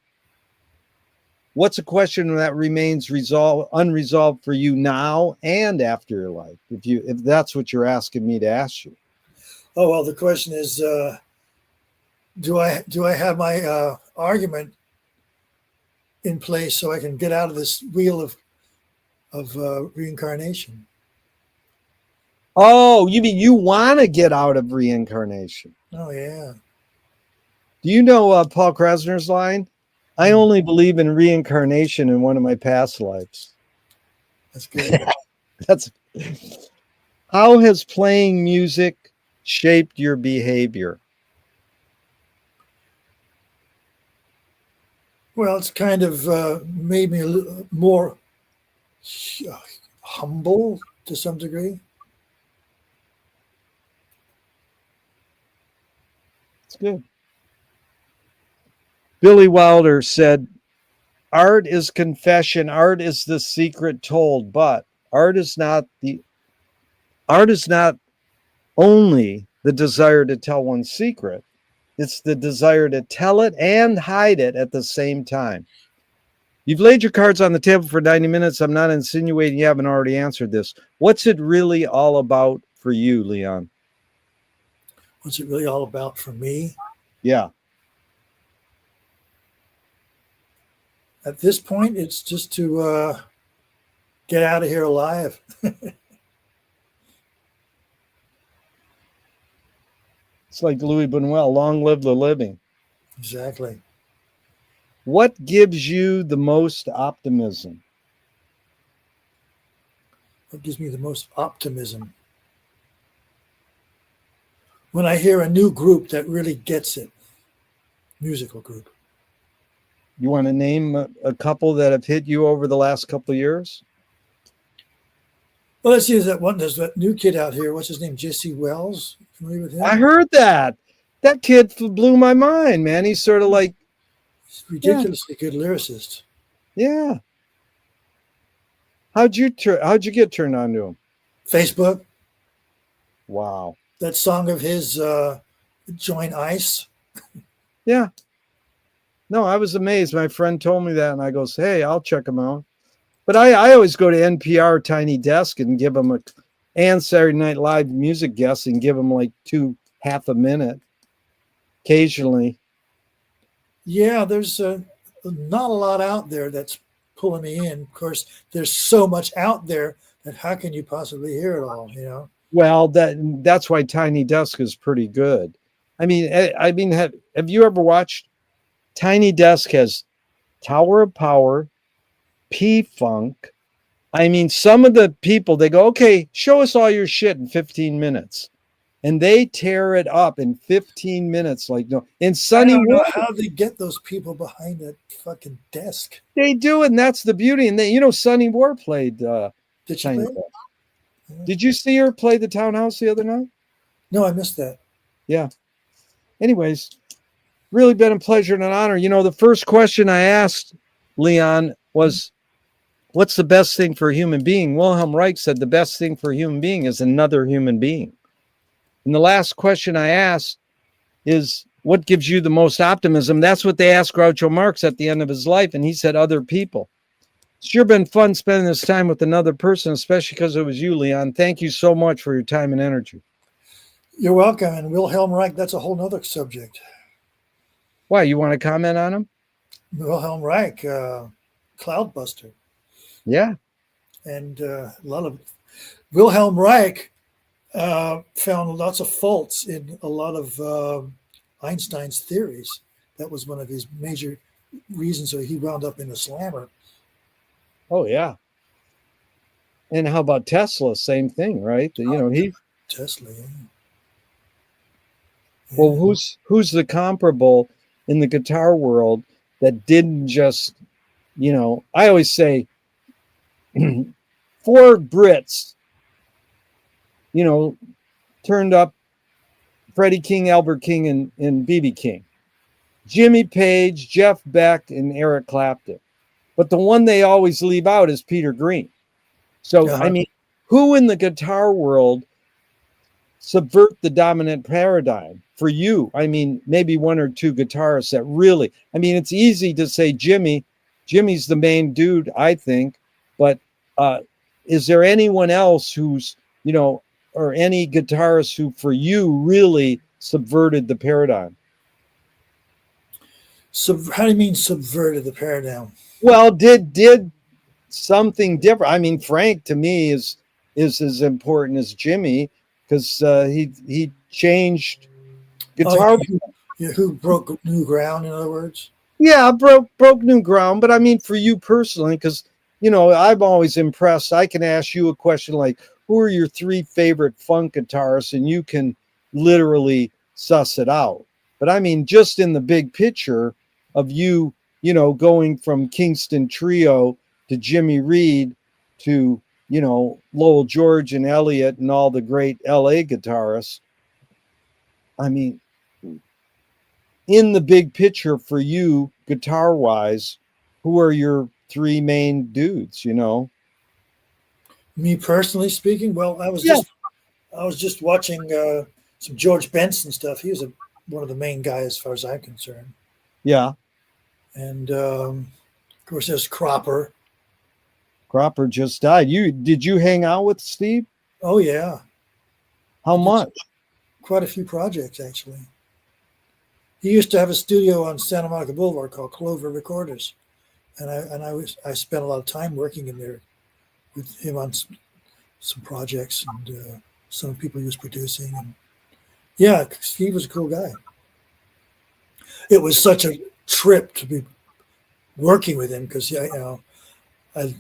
what's a question that remains unresolved for you now and after your life? If that's what you're asking me to ask you. Oh, well, the question is, do I have my argument in place so I can get out of this wheel of reincarnation? Oh, you mean you want to get out of reincarnation? Oh, yeah. Do you know Paul Krasner's line? I only believe in reincarnation in one of my past lives. That's good. That's how has playing music shaped your behavior? Well, it's kind of made me a little more humble to some degree. It's good. Billy Wilder said, art is confession, art is the secret told, but art is not only the desire to tell one's secret, it's the desire to tell it and hide it at the same time. You've laid your cards on the table for 90 minutes. I'm not insinuating you haven't already answered this. What's it really all about for you, Leon? What's it really all about for me? Yeah. At this point, it's just to get out of here alive. It's like Louis Buñuel, long live the living. Exactly. What gives you the most optimism? What gives me the most optimism? When I hear a new group that really gets it, musical group. You want to name a couple that have hit you over the last couple of years? Well, let's see. There's that new kid out here. What's his name? Jesse Wells. Familiar with him? I heard that. That kid blew my mind, man. He's sort of like, He's a ridiculously good lyricist. yeah. How'd you get turned on to him? Facebook. Wow. that song of his, Join Ice. Yeah. No, I was amazed. My friend told me that, and I goes, "Hey, I'll check them out." But I always go to NPR Tiny Desk and give them and Saturday Night Live music guests and give them like half a minute occasionally. Yeah, there's not a lot out there that's pulling me in. Of course, there's so much out there that how can you possibly hear it all? You know. Well, that's why Tiny Desk is pretty good. I mean, have you ever watched Tiny Desk has Tower of Power, P Funk. I mean, some of the people they go, okay, show us all your shit in 15 minutes. And they tear it up in 15 minutes, like no. And I Sonny don't know Ward, how they get those people behind that fucking desk. they do it, and that's the beauty. And they, Sonny Ward played Did she Tiny play Desk. it? Did you see her play the Townhouse the other night? No, I missed that. Yeah. Anyways, really been a pleasure and an honor. The first question I asked Leon was, what's the best thing for a human being? Wilhelm Reich said the best thing for a human being is another human being. And the last question I asked is, what gives you the most optimism? That's what they asked Groucho Marx at the end of his life, and he said other people. It's sure been fun spending this time with another person, especially because it was you, Leon. Thank you so much for your time and energy. You're welcome. And Wilhelm Reich, that's a whole nother subject. Why, you want to comment on him? Wilhelm Reich, Cloudbuster. Yeah. And a lot of Wilhelm Reich found lots of faults in a lot of Einstein's theories. That was one of his major reasons why he wound up in the slammer. Oh, yeah. And how about Tesla? Same thing, right? He Tesla. Yeah. Well, who's the comparable in the guitar world that didn't just, I always say 4 Brits, turned up Freddie King, Albert King, and B.B. King, Jimmy Page, Jeff Beck, and Eric Clapton. But the one they always leave out is Peter Green. So, I mean, who in the guitar world subvert the dominant paradigm for you? I mean, maybe 1 or 2 guitarists that really, it's easy to say Jimmy's the main dude, I think, but is there anyone else who's, or any guitarist who for you really subverted the paradigm? So how do you mean subverted the paradigm? Well, did something different. Frank to me is as important as Jimmy, because he changed guitar. Who broke new ground, in other words? Yeah, broke new ground. But for you personally, because I'm always impressed. I can ask you a question like, who are your 3 favorite funk guitarists, and you can literally suss it out. But just in the big picture of you, going from Kingston Trio to Jimmy Reed to Lowell George and Elliott and all the great LA guitarists. In the big picture for you, guitar wise, who are your 3 main dudes? Me personally speaking, well, I was just watching some George Benson stuff. He was one of the main guys as far as I'm concerned. Yeah. And of course, there's Cropper. Cropper just died. Did you hang out with Steve? Oh yeah. How much? Quite a few projects, actually. He used to have a studio on Santa Monica Boulevard called Clover Recorders, and I spent a lot of time working in there with him on some projects and some people he was producing. And yeah, Steve was a cool guy. It was such a trip to be working with him because I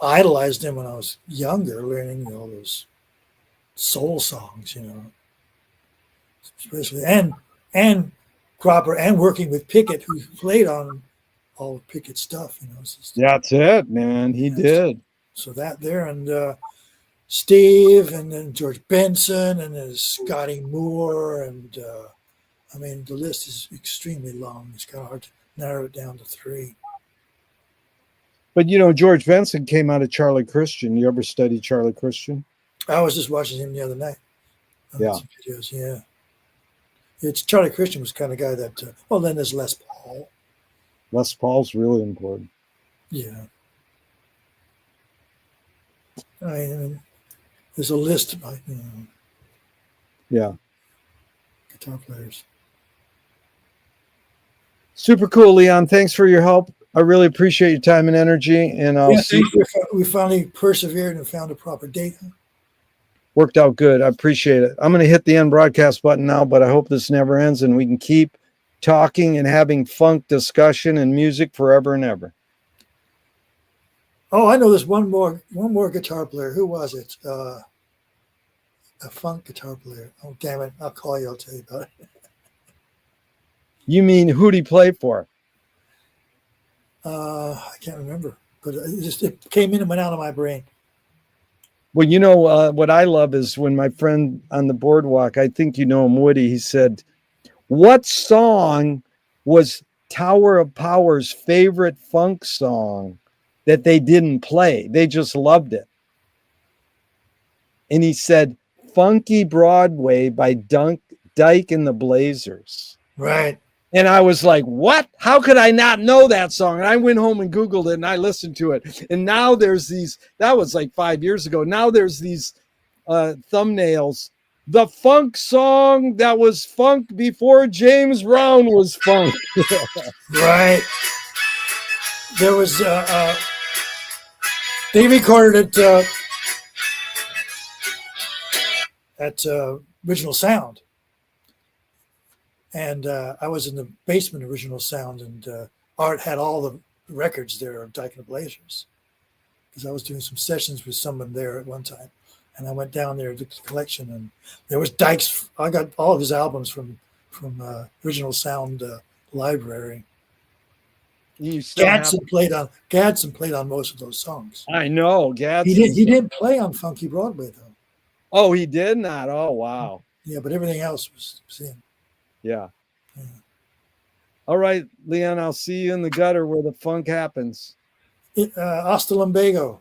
idolized him when I was younger, learning those soul songs, especially and Cropper, and working with Pickett, who played on all of Pickett's stuff. That's it, man. He did. So that there, and Steve, and then George Benson, and then Scotty Moore, and the list is extremely long. It's kind of hard to narrow it down to 3. But George Benson came out of Charlie Christian. You ever studied Charlie Christian? I was just watching him the other night. Yeah. Some videos, yeah. It's Charlie Christian was the kind of guy that. Well, then there's Les Paul. Les Paul's really important. Yeah. I mean, there's a list of Yeah. guitar players. Super cool, Leon. Thanks for your help. I really appreciate your time and energy. And I'll Yeah, see. we finally persevered and found a proper date. Worked out good. I appreciate it. I'm going to hit the end broadcast button now, but I hope this never ends and we can keep talking and having funk discussion and music forever and ever. Oh, I know there's one more guitar player. Who was it? A funk guitar player. Oh, damn it. I'll call you. I'll tell you about it. You mean who'd he play for? I can't remember, but it came in and went out of my brain. Well, what I love is when my friend on the boardwalk, I think you know him, Woody, he said, what song was Tower of Power's favorite funk song that they didn't play? They just loved it. And he said, Funky Broadway by Dyke and the Blazers. Right. And I was like, what? How could I not know that song? And I went home and Googled it and I listened to it. And now there's that was like 5 years ago. Now there's these thumbnails. The funk song that was funk before James Brown was funk. Right. There was, they recorded it at Original Sound. And I was in the basement of Original Sound, and Art had all the records there of Dyke and the Blazers, because I was doing some sessions with someone there at one time. And I went down there to the collection, and there was Dyke's. I got all of his albums from Original Sound library. Gadsden played on most of those songs. I know Gadsden. He didn't play on Funky Broadway though. Oh, he did not. Oh, wow. Yeah, but everything else was him. Yeah. All right, Leon, I'll see you in the gutter where the funk happens. Hasta lumbago.